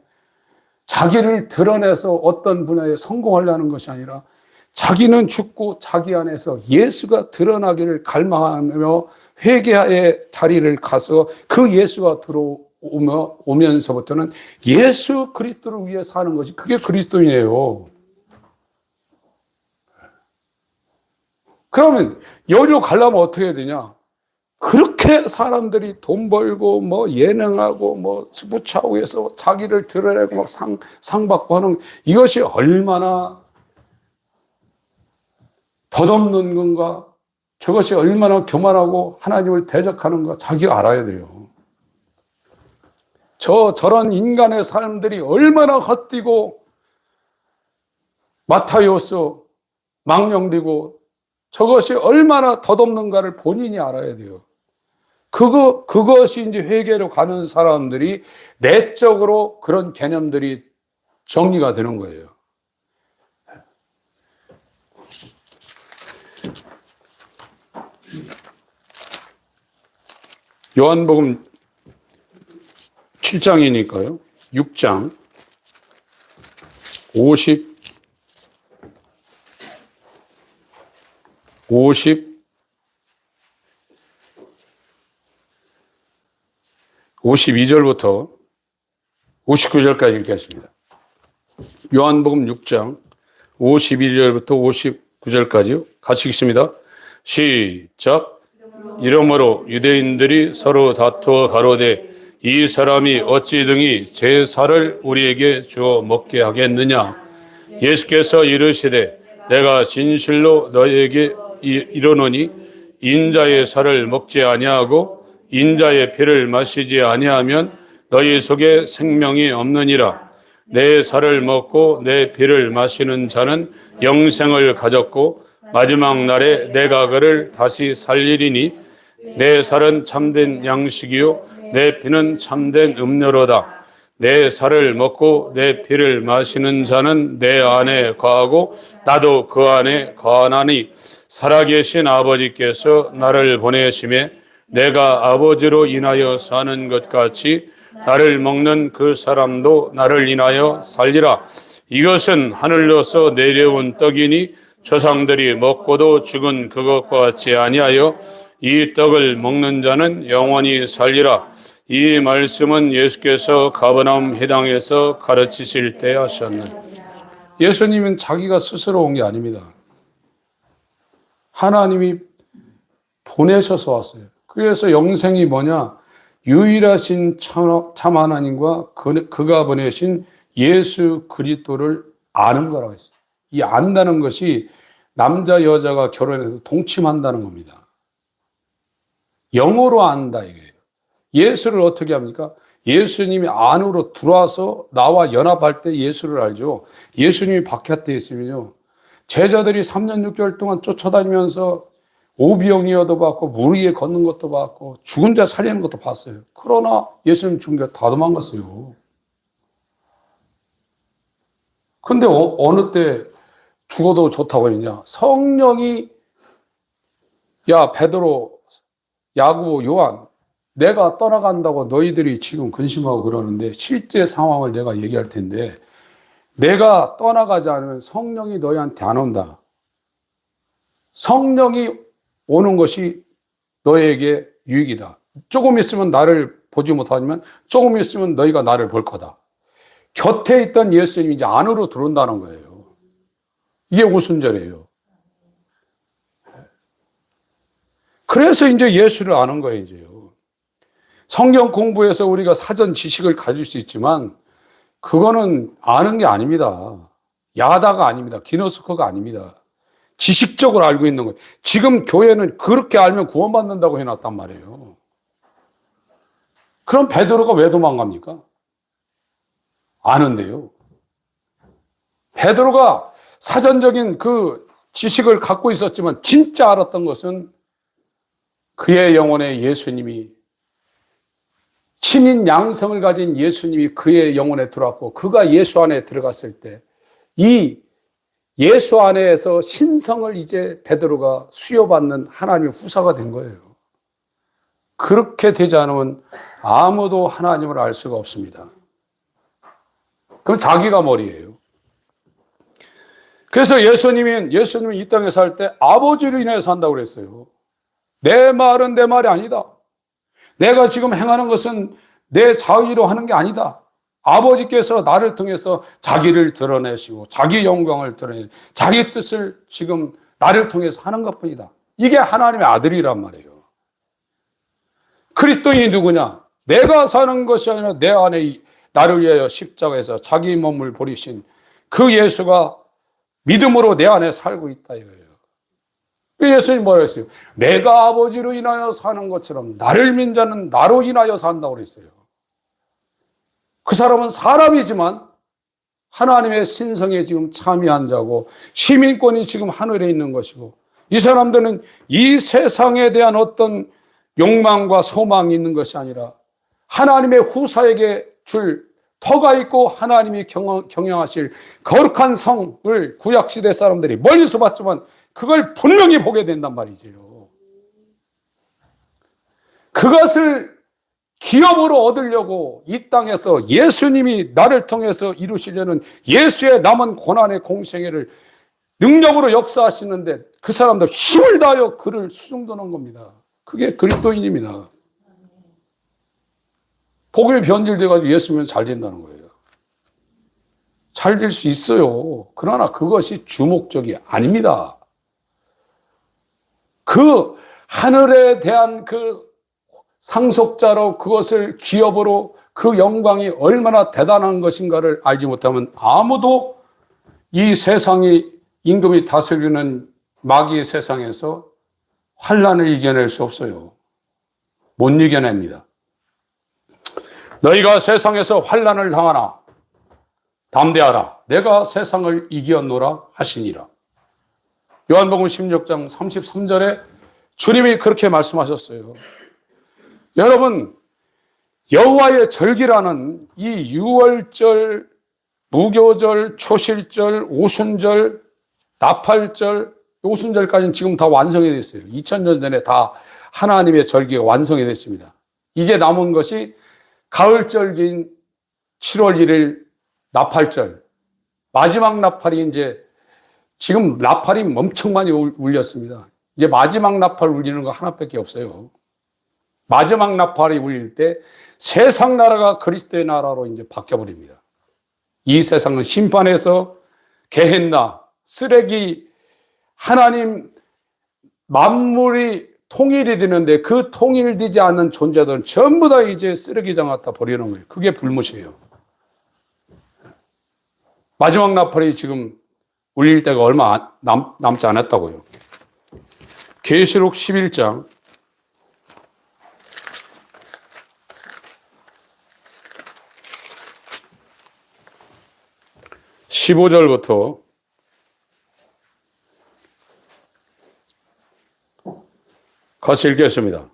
자기를 드러내서 어떤 분야에 성공하려는 것이 아니라 자기는 죽고 자기 안에서 예수가 드러나기를 갈망하며 회개의 자리를 가서 그 예수가 오면서부터는 예수 그리스도를 위해 사는 것이 그게 그리스도인이에요. 그러면 여기로 가려면 어떻게 해야 되냐? 그렇게 사람들이 돈 벌고 뭐 예능하고 뭐 스포츠하고 해서 자기를 드러내고 막 상 받고 하는 이것이 얼마나 덧없는 건가? 저것이 얼마나 교만하고 하나님을 대적하는가? 자기가 알아야 돼요. 저런 인간의 삶들이 얼마나 헛되고 마타이오스 망령되고 저것이 얼마나 덧없는가를 본인이 알아야 돼요. 그것이 이제 회개로 가는 사람들이 내적으로 그런 개념들이 정리가 되는 거예요. 요한복음 7장이니까요. 6장 52절부터 59절까지 읽겠습니다. 요한복음 6장 52절부터 59절까지요. 같이 읽습니다. 시작. 이러므로 유대인들이 서로 다투어 가로되 이 사람이 어찌 등이 제사를 우리에게 주어 먹게 하겠느냐. 예수께서 이르시되 내가 진실로 너희에게 이르노니 인자의 살을 먹지 아니하고 인자의 피를 마시지 아니하면 너희 속에 생명이 없느니라. 내 살을 먹고 내 피를 마시는 자는 영생을 가졌고 마지막 날에 내가 그를 다시 살리리니 내 살은 참된 양식이요 내 피는 참된 음료로다. 내 살을 먹고 내 피를 마시는 자는 내 안에 거하고 나도 그 안에 거하나니 살아계신 아버지께서 나를 보내심에 내가 아버지로 인하여 사는 것 같이 나를 먹는 그 사람도 나를 인하여 살리라. 이것은 하늘로서 내려온 떡이니 조상들이 먹고도 죽은 그것과 같이 아니하여 이 떡을 먹는 자는 영원히 살리라. 이 말씀은 예수께서 가버나움 회당에서 가르치실 때 하셨는. 예수님은 자기가 스스로 온 게 아닙니다. 하나님이 보내셔서 왔어요. 그래서 영생이 뭐냐? 유일하신 참 하나님과 그가 보내신 예수 그리스도를 아는 거라고 했어요. 이 안다는 것이 남자 여자가 결혼해서 동침한다는 겁니다. 영어로 안다 이거예요. 예수를 어떻게 합니까? 예수님이 안으로 들어와서 나와 연합할 때 예수를 알죠. 예수님이 바깥에 있으면요, 제자들이 3년 6개월 동안 쫓아다니면서 오병이어도 봤고 물 위에 걷는 것도 봤고 죽은 자 살리는 것도 봤어요. 그러나 예수님 죽은 게 다 도망갔어요. 근데 어느 때 죽어도 좋다고 했냐? 성령이 야 베드로, 야고보, 요한 내가 떠나간다고 너희들이 지금 근심하고 그러는데 실제 상황을 내가 얘기할 텐데 내가 떠나가지 않으면 성령이 너희한테 안 온다. 성령이 오는 것이 너에게 유익이다. 조금 있으면 나를 보지 못하지만 조금 있으면 너희가 나를 볼 거다. 곁에 있던 예수님이 이제 안으로 들어온다는 거예요. 이게 오순절이에요. 그래서 이제 예수를 아는 거예요, 이제요. 성경 공부에서 우리가 사전 지식을 가질 수 있지만 그거는 아는 게 아닙니다. 야다가 아닙니다. 기노스코가 아닙니다. 지식적으로 알고 있는 거예요. 지금 교회는 그렇게 알면 구원받는다고 해놨단 말이에요. 그럼 베드로가 왜 도망갑니까? 아는데요. 베드로가 사전적인 그 지식을 갖고 있었지만 진짜 알았던 것은 그의 영혼에 예수님이, 신인 양성을 가진 예수님이 그의 영혼에 들어왔고 그가 예수 안에 들어갔을 때 이 예수 안에서 신성을 이제 베드로가 수여받는 하나님의 후사가 된 거예요. 그렇게 되지 않으면 아무도 하나님을 알 수가 없습니다. 그럼 자기가 머리예요. 그래서 예수님이 이 땅에 살 때 아버지로 인해서 산다고 그랬어요. 내 말은 내 말이 아니다. 내가 지금 행하는 것은 내 자의로 하는 게 아니다. 아버지께서 나를 통해서 자기를 드러내시고 자기 영광을 드러내시고 자기 뜻을 지금 나를 통해서 하는 것뿐이다. 이게 하나님의 아들이란 말이에요. 그리스도인이 누구냐? 내가 사는 것이 아니라 내 안에 나를 위하여 십자가에서 자기 몸을 버리신 그 예수가 믿음으로 내 안에 살고 있다 이거예요. 예수님 뭐라 했어요? 내가 아버지로 인하여 사는 것처럼 나를 믿는 자는 나로 인하여 산다고 그랬어요. 그 사람은 사람이지만 하나님의 신성에 지금 참여한 자고 시민권이 지금 하늘에 있는 것이고 이 사람들은 이 세상에 대한 어떤 욕망과 소망이 있는 것이 아니라 하나님의 후사에게 줄 터가 있고 하나님이 경영하실 거룩한 성을 구약시대 사람들이 멀리서 봤지만 그걸 분명히 보게 된단 말이죠. 그것을 기업으로 얻으려고 이 땅에서 예수님이 나를 통해서 이루시려는 예수의 남은 고난의 공생애를 능력으로 역사하시는데 그 사람들 힘을 다하여 그를 수중도는 겁니다. 그게 그리스도인입니다. 복음이 변질돼가지고 예수님은 잘 된다는 거예요. 잘 될 수 있어요. 그러나 그것이 주목적이 아닙니다. 그 하늘에 대한 그 상속자로 그것을 기업으로 그 영광이 얼마나 대단한 것인가를 알지 못하면 아무도 이 세상이 임금이 다스리는 마귀의 세상에서 환난을 이겨낼 수 없어요. 못 이겨냅니다. 너희가 세상에서 환난을 당하나 담대하라. 내가 세상을 이겨노라 하시니라. 요한복음 16장 33절에 주님이 그렇게 말씀하셨어요. 여러분, 여호와의 절기라는 이 유월절, 무교절, 초실절, 오순절, 나팔절, 오순절까지는 지금 다 완성이 됐어요. 2000년 전에 다 하나님의 절기가 완성이 됐습니다. 이제 남은 것이 가을절기인 7월 1일 나팔절. 마지막 나팔이 이제 지금 나팔이 엄청 많이 울렸습니다. 이제 마지막 나팔 울리는 거 하나밖에 없어요. 마지막 나팔이 울릴 때 세상 나라가 그리스도의 나라로 이제 바뀌어버립니다. 이 세상은 심판에서 게헨나, 쓰레기, 하나님 만물이 통일이 되는데 그 통일되지 않는 존재들은 전부 다 이제 쓰레기장 갖다 버리는 거예요. 그게 불못이에요. 마지막 나팔이 지금 울릴 때가 얼마 남지 않았다고요. 계시록 11장 15절부터 같이 읽겠습니다.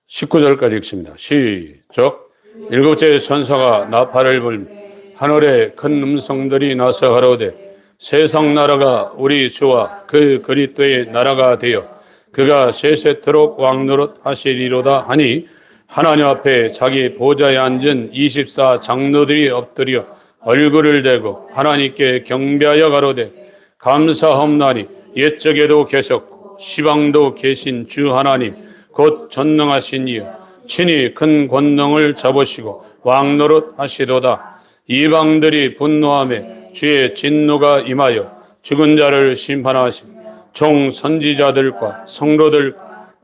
19절까지 읽습니다. 시작. 일곱째 천사가 나팔을 불며 하늘에 큰 음성들이 나서 가로되 세상 나라가 우리 주와 그 그리스도의 나라가 되어 그가 세세토록 왕노릇 하시리로다 하니 하나님 앞에 자기 보좌에 앉은 24 장로들이 엎드려 얼굴을 대고 하나님께 경배하여 가로되 감사하옵나니 옛적에도 계셨고 시방도 계신 주 하나님 곧 전능하신 이여 친히 큰 권능을 잡으시고 왕노릇 하시도다. 이방들이 분노하며 주의 진노가 임하여 죽은 자를 심판하시고 종 선지자들과 성도들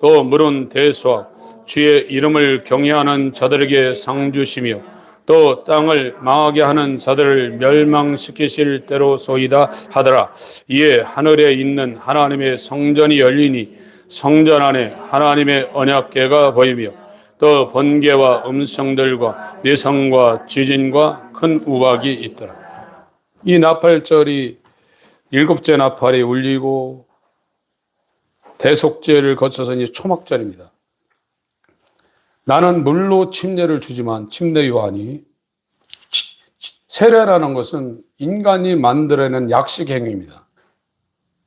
또 물은 대수와 주의 이름을 경외하는 자들에게 상 주시며 또 땅을 망하게 하는 자들을 멸망시키실 때로소이다 하더라. 이에 하늘에 있는 하나님의 성전이 열리니 성전 안에 하나님의 언약궤가 보이며 또 번개와 음성들과 내성과 지진과 큰 우박이 있더라. 이 나팔절이 일곱째 나팔이 울리고 대속죄를 거쳐서 이제 초막절입니다. 나는 물로 침례를 주지만 침례 요한이 세례라는 것은 인간이 만들어낸 약식 행위입니다.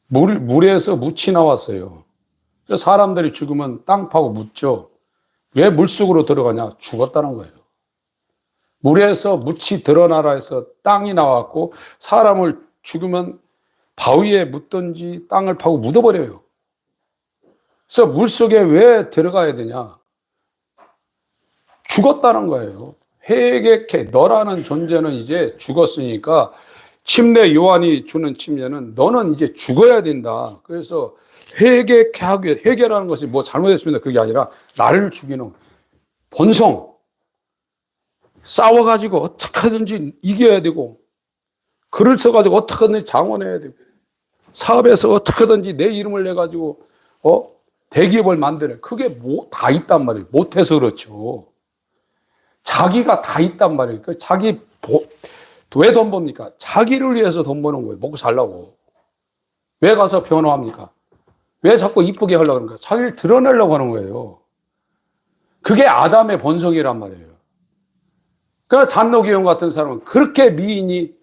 물에서 묻이 나왔어요. 사람들이 죽으면 땅 파고 묻죠. 왜 물속으로 들어가냐? 죽었다는 거예요. 물에서 묻이 드러나라 해서 땅이 나왔고 사람을 죽으면 바위에 묻든지 땅을 파고 묻어버려요. 그래서 물속에 왜 들어가야 되냐? 죽었다는 거예요. 회개케 너라는 존재는 이제 죽었으니까 침례 요한이 주는 침례는 너는 이제 죽어야 된다. 그래서 회개케 하기 위해 회개라는 것이 뭐 잘못했습니다. 그게 아니라 나를 죽이는 본성 싸워가지고 어떻게 하든지 이겨야 되고 글을 써가지고 어떻게 하든지 장원해야 되고 사업에서 어떻게 하든지 내 이름을 내가지고 대기업을 만드는 그게 뭐 다 있단 말이에요. 못해서 그렇죠. 자기가 다 있단 말이에요. 자기 왜 돈 법니까? 자기를 위해서 돈 버는 거예요. 먹고 살라고. 왜 가서 변호합니까? 왜 자꾸 이쁘게 하려고 하는 거야? 자기를 드러내려고 하는 거예요. 그게 아담의 본성이란 말이에요. 그러나 잔노기용 같은 사람은 그렇게 미인이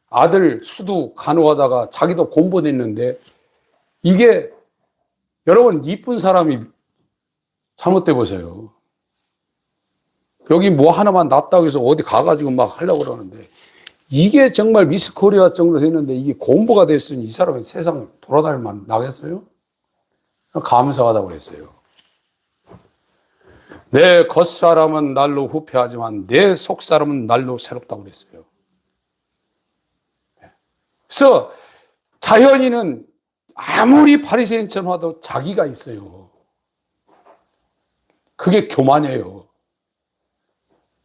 아들 수두 간호하다가 자기도 공부도 있는데 이게 여러분 이쁜 사람이 잘못돼 보세요. 여기 뭐 하나만 낫다고 해서 어디 가가지고 막 하려고 그러는데 이게 정말 미스 코리아 정도 됐는데 이게 공부가 됐으니 이 사람은 세상을 돌아다니면 나겠어요? 감사하다고 그랬어요. 내 겉사람은 날로 후패하지만 내 속사람은 날로 새롭다고 그랬어요. 그래서 자연인은 아무리 바리새인처럼 하도 자기가 있어요. 그게 교만이에요.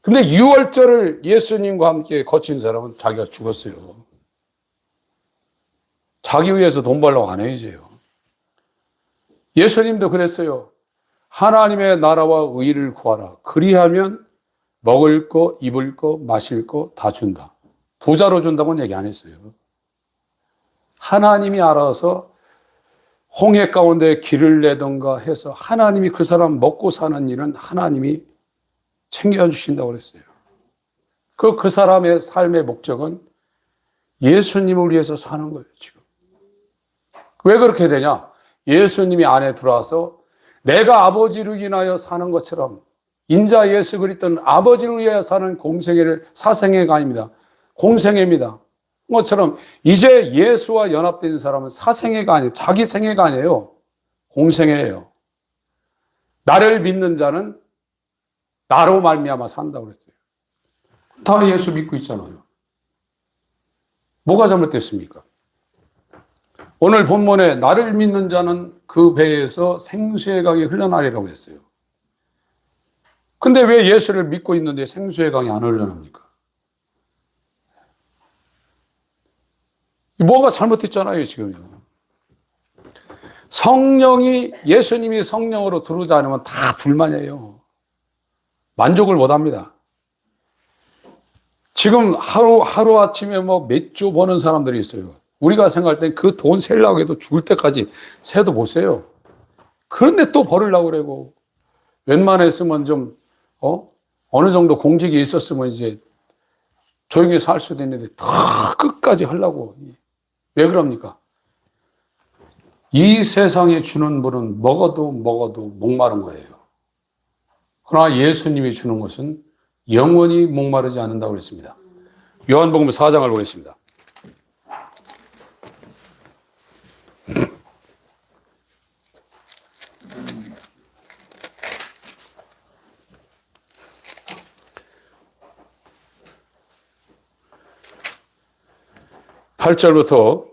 근데 6월절을 예수님과 함께 거친 사람은 자기가 죽었어요. 자기 위해서 돈 벌려고 안 해야죠. 예수님도 그랬어요. 하나님의 나라와 의를 구하라. 그리하면 먹을 거, 입을 거, 마실 거 다 준다. 부자로 준다고는 얘기 안 했어요. 하나님이 알아서 홍해 가운데 길을 내던가 해서 하나님이 그 사람 먹고 사는 일은 하나님이 챙겨주신다고 그랬어요. 그 사람의 삶의 목적은 예수님을 위해서 사는 거예요, 지금. 왜 그렇게 되냐? 예수님이 안에 들어와서 내가 아버지를 인하여 사는 것처럼 인자 예수 그리스도는 아버지를 위하여 사는 공생애를 사생애가 아닙니다. 공생애입니다. 것처럼 이제 예수와 연합된 사람은 사생애가 아니에요. 자기 생애가 아니에요. 공생애예요. 나를 믿는 자는 나로 말미암아 산다고 그랬어요. 다 예수 믿고 있잖아요. 뭐가 잘못됐습니까? 오늘 본문에 나를 믿는 자는 그 배에서 생수의 강이 흘러나리라고 했어요. 근데 왜 예수를 믿고 있는데 생수의 강이 안 흘러납니까? 뭐가 잘못됐잖아요, 지금요. 성령이, 예수님이 성령으로 들어오지 않으면 다 불만이에요. 만족을 못 합니다. 지금 하루아침에 뭐 몇 조 버는 사람들이 있어요. 우리가 생각할 땐 그 돈 세려고 해도 죽을 때까지 세도 못 세요. 그런데 또 벌으려고 그러고, 웬만했으면 좀, 어느 정도 공직이 있었으면 이제 조용히 살 수도 있는데 다 끝까지 하려고. 왜 그럽니까? 이 세상에 주는 물은 먹어도 목마른 거예요. 그러나 예수님이 주는 것은 영원히 목마르지 않는다고 그랬습니다. 요한복음 4장을 보겠습니다. (8절부터)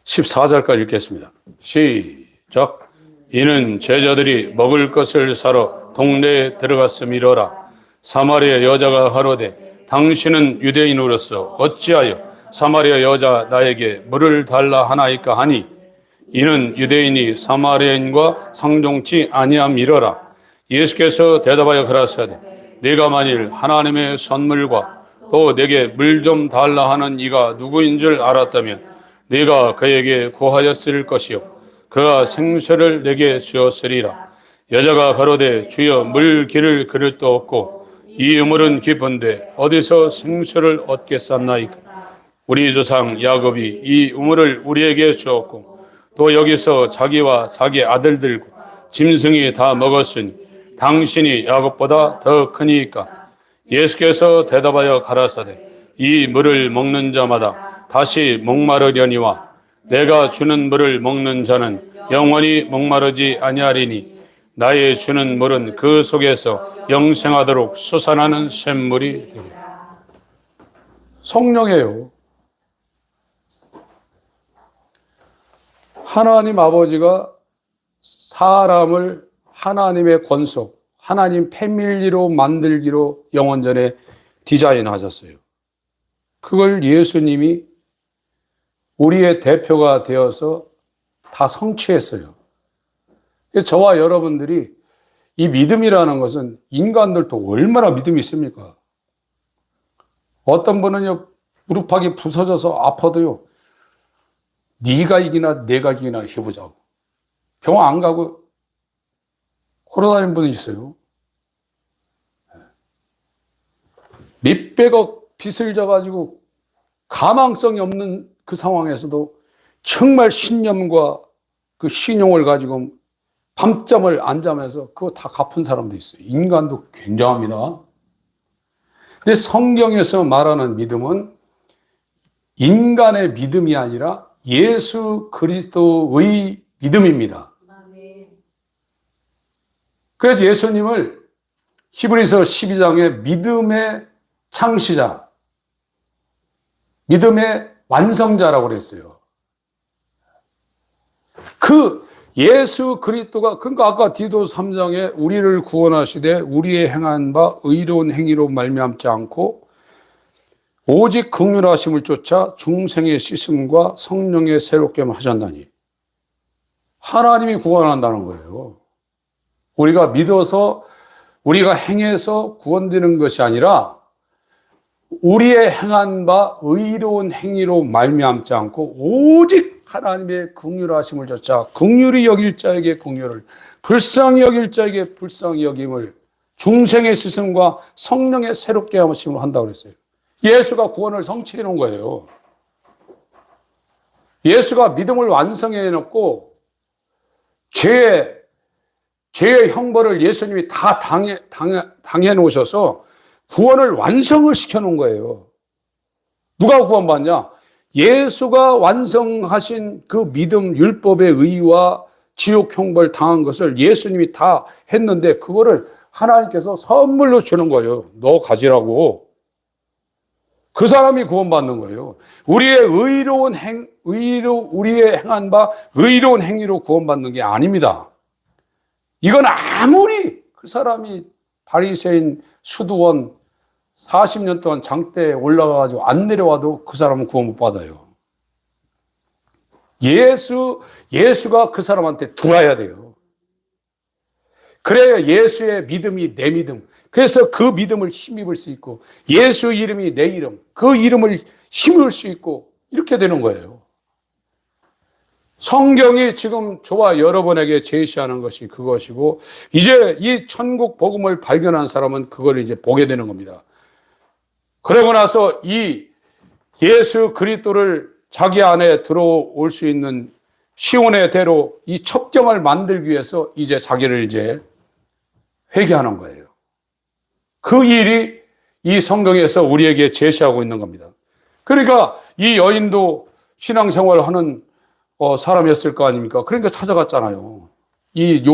14절까지 읽겠습니다. 시작. 이는 제자들이 먹을 것을 사러 동네에 들어갔음이로라. 사마리아 여자가 가로되 당신은 유대인으로서 어찌하여 사마리아 여자 나에게 물을 달라 하나이까 하니, 이는 유대인이 사마리아인과 상종치 아니함이로라. 예수께서 대답하여 가라사대 네가 만일 하나님의 선물과 또 내게 물 좀 달라 하는 이가 누구인 줄 알았다면 네가 그에게 구하였을 것이요 그가 생수를 내게 주었으리라. 여자가 가로되 주여 물 기를 그릇도 없고 이 우물은 깊은데 어디서 생수를 얻겠사나이까. 우리 조상 야곱이 이 우물을 우리에게 주었고 또 여기서 자기와 자기 아들들과 짐승이 다 먹었으니 당신이 야곱보다 더 크니까. 예수께서 대답하여 가라사대 이 물을 먹는 자마다 다시 목마르려니와 내가 주는 물을 먹는 자는 영원히 목마르지 아니하리니 나의 주는 물은 그 속에서 영생하도록 솟아나는 샘물이 되리라. 성령이에요. 하나님 아버지가 사람을 하나님의 권속, 하나님 패밀리로 만들기로 영원전에 디자인하셨어요. 그걸 예수님이 우리의 대표가 되어서 다 성취했어요. 저와 여러분들이 이 믿음이라는 것은 인간들도 얼마나 믿음이 있습니까? 어떤 분은요, 무릎팍이 부서져서 아파도요, 네가 이기나 내가 이기나 해보자고. 병원 안 가고 걸어다니는 분이 있어요. 몇백억 빚을 져가지고 가망성이 없는 그 상황에서도 정말 신념과 그 신용을 가지고 밤잠을 안 자면서 그거 다 갚은 사람도 있어요. 인간도 굉장합니다. 근데 성경에서 말하는 믿음은 인간의 믿음이 아니라 예수 그리스도의 믿음입니다. 그래서 예수님을 히브리서 12장에 믿음의 창시자, 믿음의 완성자라고 그랬어요. 그 예수 그리스도가, 그러니까 아까 디도서 3장에 우리를 구원하시되 우리의 행한 바 의로운 행위로 말미암지 않고 오직 긍휼하심을 쫓아 중생의 씻음과 성령의 새롭게 하셨나니. 하나님이 구원한다는 거예요. 우리가 믿어서 우리가 행해서 구원되는 것이 아니라 우리의 행한 바 의로운 행위로 말미암지 않고 오직 하나님의 긍휼하심을 좇아 긍휼히 여길 자에게 긍휼을, 불쌍히 여길 자에게 불쌍히 여김을, 중생의 스승과 성령의 새롭게 하심을 한다고 그랬어요. 예수가 구원을 성취해 놓은 거예요. 예수가 믿음을 완성해 놓고 죄의 형벌을 예수님이 다 당해 놓으셔서 구원을 완성을 시켜 놓은 거예요. 누가 구원받냐? 예수가 완성하신 그 믿음, 율법의 의와 지옥 형벌 당한 것을 예수님이 다 했는데 그거를 하나님께서 선물로 주는 거예요. 너 가지라고. 그 사람이 구원받는 거예요. 우리의 우리의 행한 바 의로운 행위로 구원받는 게 아닙니다. 이건 아무리 그 사람이 바리새인 수두원 40년 동안 장대에 올라가가지고 안 내려와도 그 사람은 구원 못 받아요. 예수가 그 사람한테 들어와야 돼요. 그래야 예수의 믿음이 내 믿음. 그래서 그 믿음을 힘입을 수 있고 예수 이름이 내 이름, 그 이름을 힘입을 수 있고 이렇게 되는 거예요. 성경이 지금 저와 여러분에게 제시하는 것이 그것이고 이제 이 천국 복음을 발견한 사람은 그걸 이제 보게 되는 겁니다. 그러고 나서 이 예수 그리스도를 자기 안에 들어올 수 있는 시온의 대로 이 첩경을 만들기 위해서 이제 자기를 이제 회개하는 거예요. 그 일이 이 성경에서 우리에게 제시하고 있는 겁니다. 그러니까 이 여인도 신앙생활을 하는 사람이었을 거 아닙니까? 그러니까 찾아갔잖아요. 이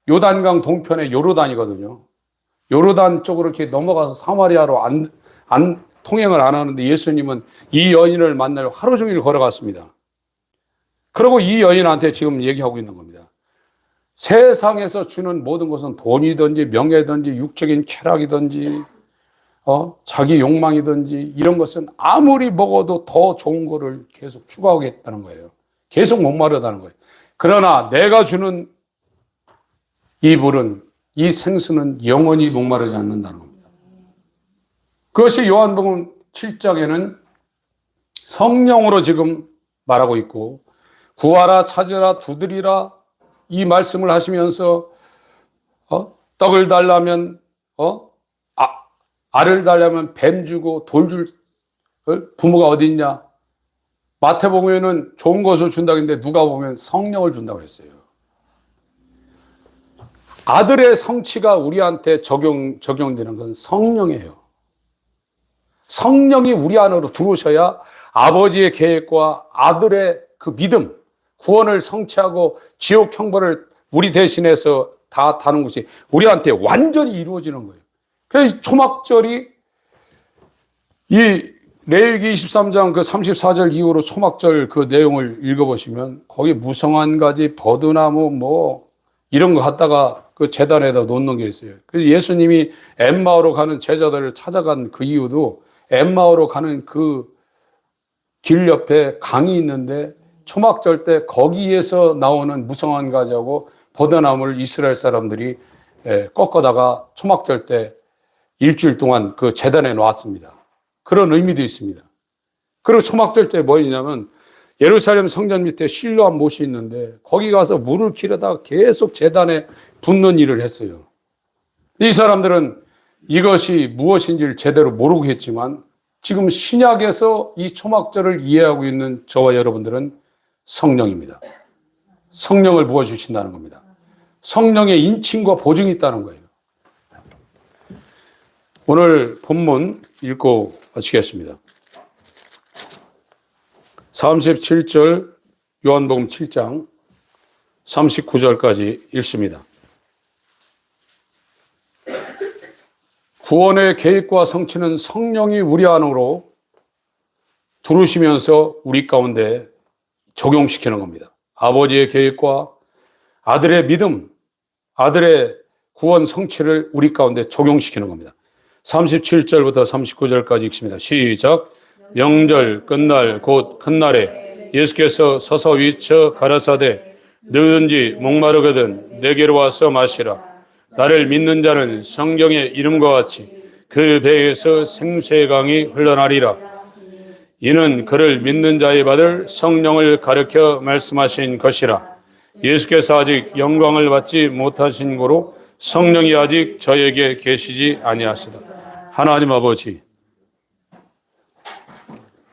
요단강 동편의 요르단이거든요. 요르단 쪽으로 이렇게 넘어가서 사마리아로 통행을 안 하는데 예수님은 이 여인을 만나러 하루 종일 걸어갔습니다. 그리고 이 여인한테 지금 얘기하고 있는 겁니다. 세상에서 주는 모든 것은 돈이든지 명예든지 육적인 쾌락이든지 자기 욕망이든지 이런 것은 아무리 먹어도 더 좋은 거를 계속 추구하겠다는 거예요. 계속 목마르다는 거예요. 그러나 내가 주는 이 물은, 이 생수는 영원히 목마르지 않는다는 겁니다. 그것이 요한복음 7장에는 성령으로 지금 말하고 있고 구하라 찾으라 두드리라 이 말씀을 하시면서 떡을 달라면 알을 달라면 뱀 주고 돌 줄 부모가 어디 있냐? 마태복음에는 좋은 것을 준다고 했는데 누가 보면 성령을 준다고 했어요. 아들의 성취가 우리한테 적용되는 건 성령이에요. 성령이 우리 안으로 들어오셔야 아버지의 계획과 아들의 그 믿음, 구원을 성취하고 지옥 형벌을 우리 대신해서 다 다는 것이 우리한테 완전히 이루어지는 거예요. 그래서 초막절이 이 레위기 23장 그 34절 이후로 초막절 그 내용을 읽어보시면 거기 무성한 가지, 버드나무 뭐 이런 거 갖다가 그 제단에다 놓는 게 있어요. 그래서 예수님이 엠마오로 가는 제자들을 찾아간 그 이유도 엠마오로 가는 그 길 옆에 강이 있는데 초막절 때 거기에서 나오는 무성한 가지하고 버드나무를 이스라엘 사람들이 꺾어다가 초막절 때 일주일 동안 그 제단에 놓았습니다. 그런 의미도 있습니다. 그리고 초막절 때 뭐였냐면 예루살렘 성전 밑에 실로암 못이 있는데 거기 가서 물을 기르다가 계속 제단에 붓는 일을 했어요. 이 사람들은 이것이 무엇인지를 제대로 모르고 했지만 지금 신약에서 이 초막절을 이해하고 있는 저와 여러분들은 성령입니다. 성령을 부어주신다는 겁니다. 성령의 인침과 보증이 있다는 거예요. 오늘 본문 읽고 마치겠습니다. 37절 요한복음 7장 39절까지 읽습니다. 구원의 계획과 성취는 성령이 우리 안으로 들어오시면서 우리 가운데 적용시키는 겁니다. 아버지의 계획과 아들의 믿음, 아들의 구원 성취를 우리 가운데 적용시키는 겁니다. 37절부터 39절까지 읽습니다. 시작. 명절 끝날 곧 큰날에 예수께서 서서 위쳐 가라사대 누구든지 목마르거든 내게로 와서 마시라. 나를 믿는 자는 성경의 이름과 같이 그 배에서 생수의 강이 흘러나리라. 이는 그를 믿는 자의 받을 성령을 가르쳐 말씀하신 것이라. 예수께서 아직 영광을 받지 못하신 고로 성령이 아직 저에게 계시지 아니하시다. 하나님 아버지,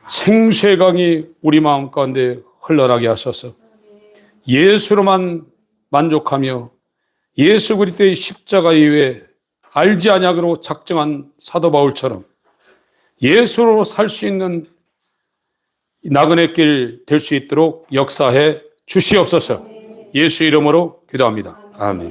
생수의 강이 우리 마음 가운데 흘러나게 하셔서 예수로만 만족하며 예수 그리스도의 십자가 이외에 알지 아니하기로 작정한 사도 바울처럼 예수로 살 수 있는 나그네 길 될 수 있도록 역사해 주시옵소서. 예수 이름으로 기도합니다. 아멘.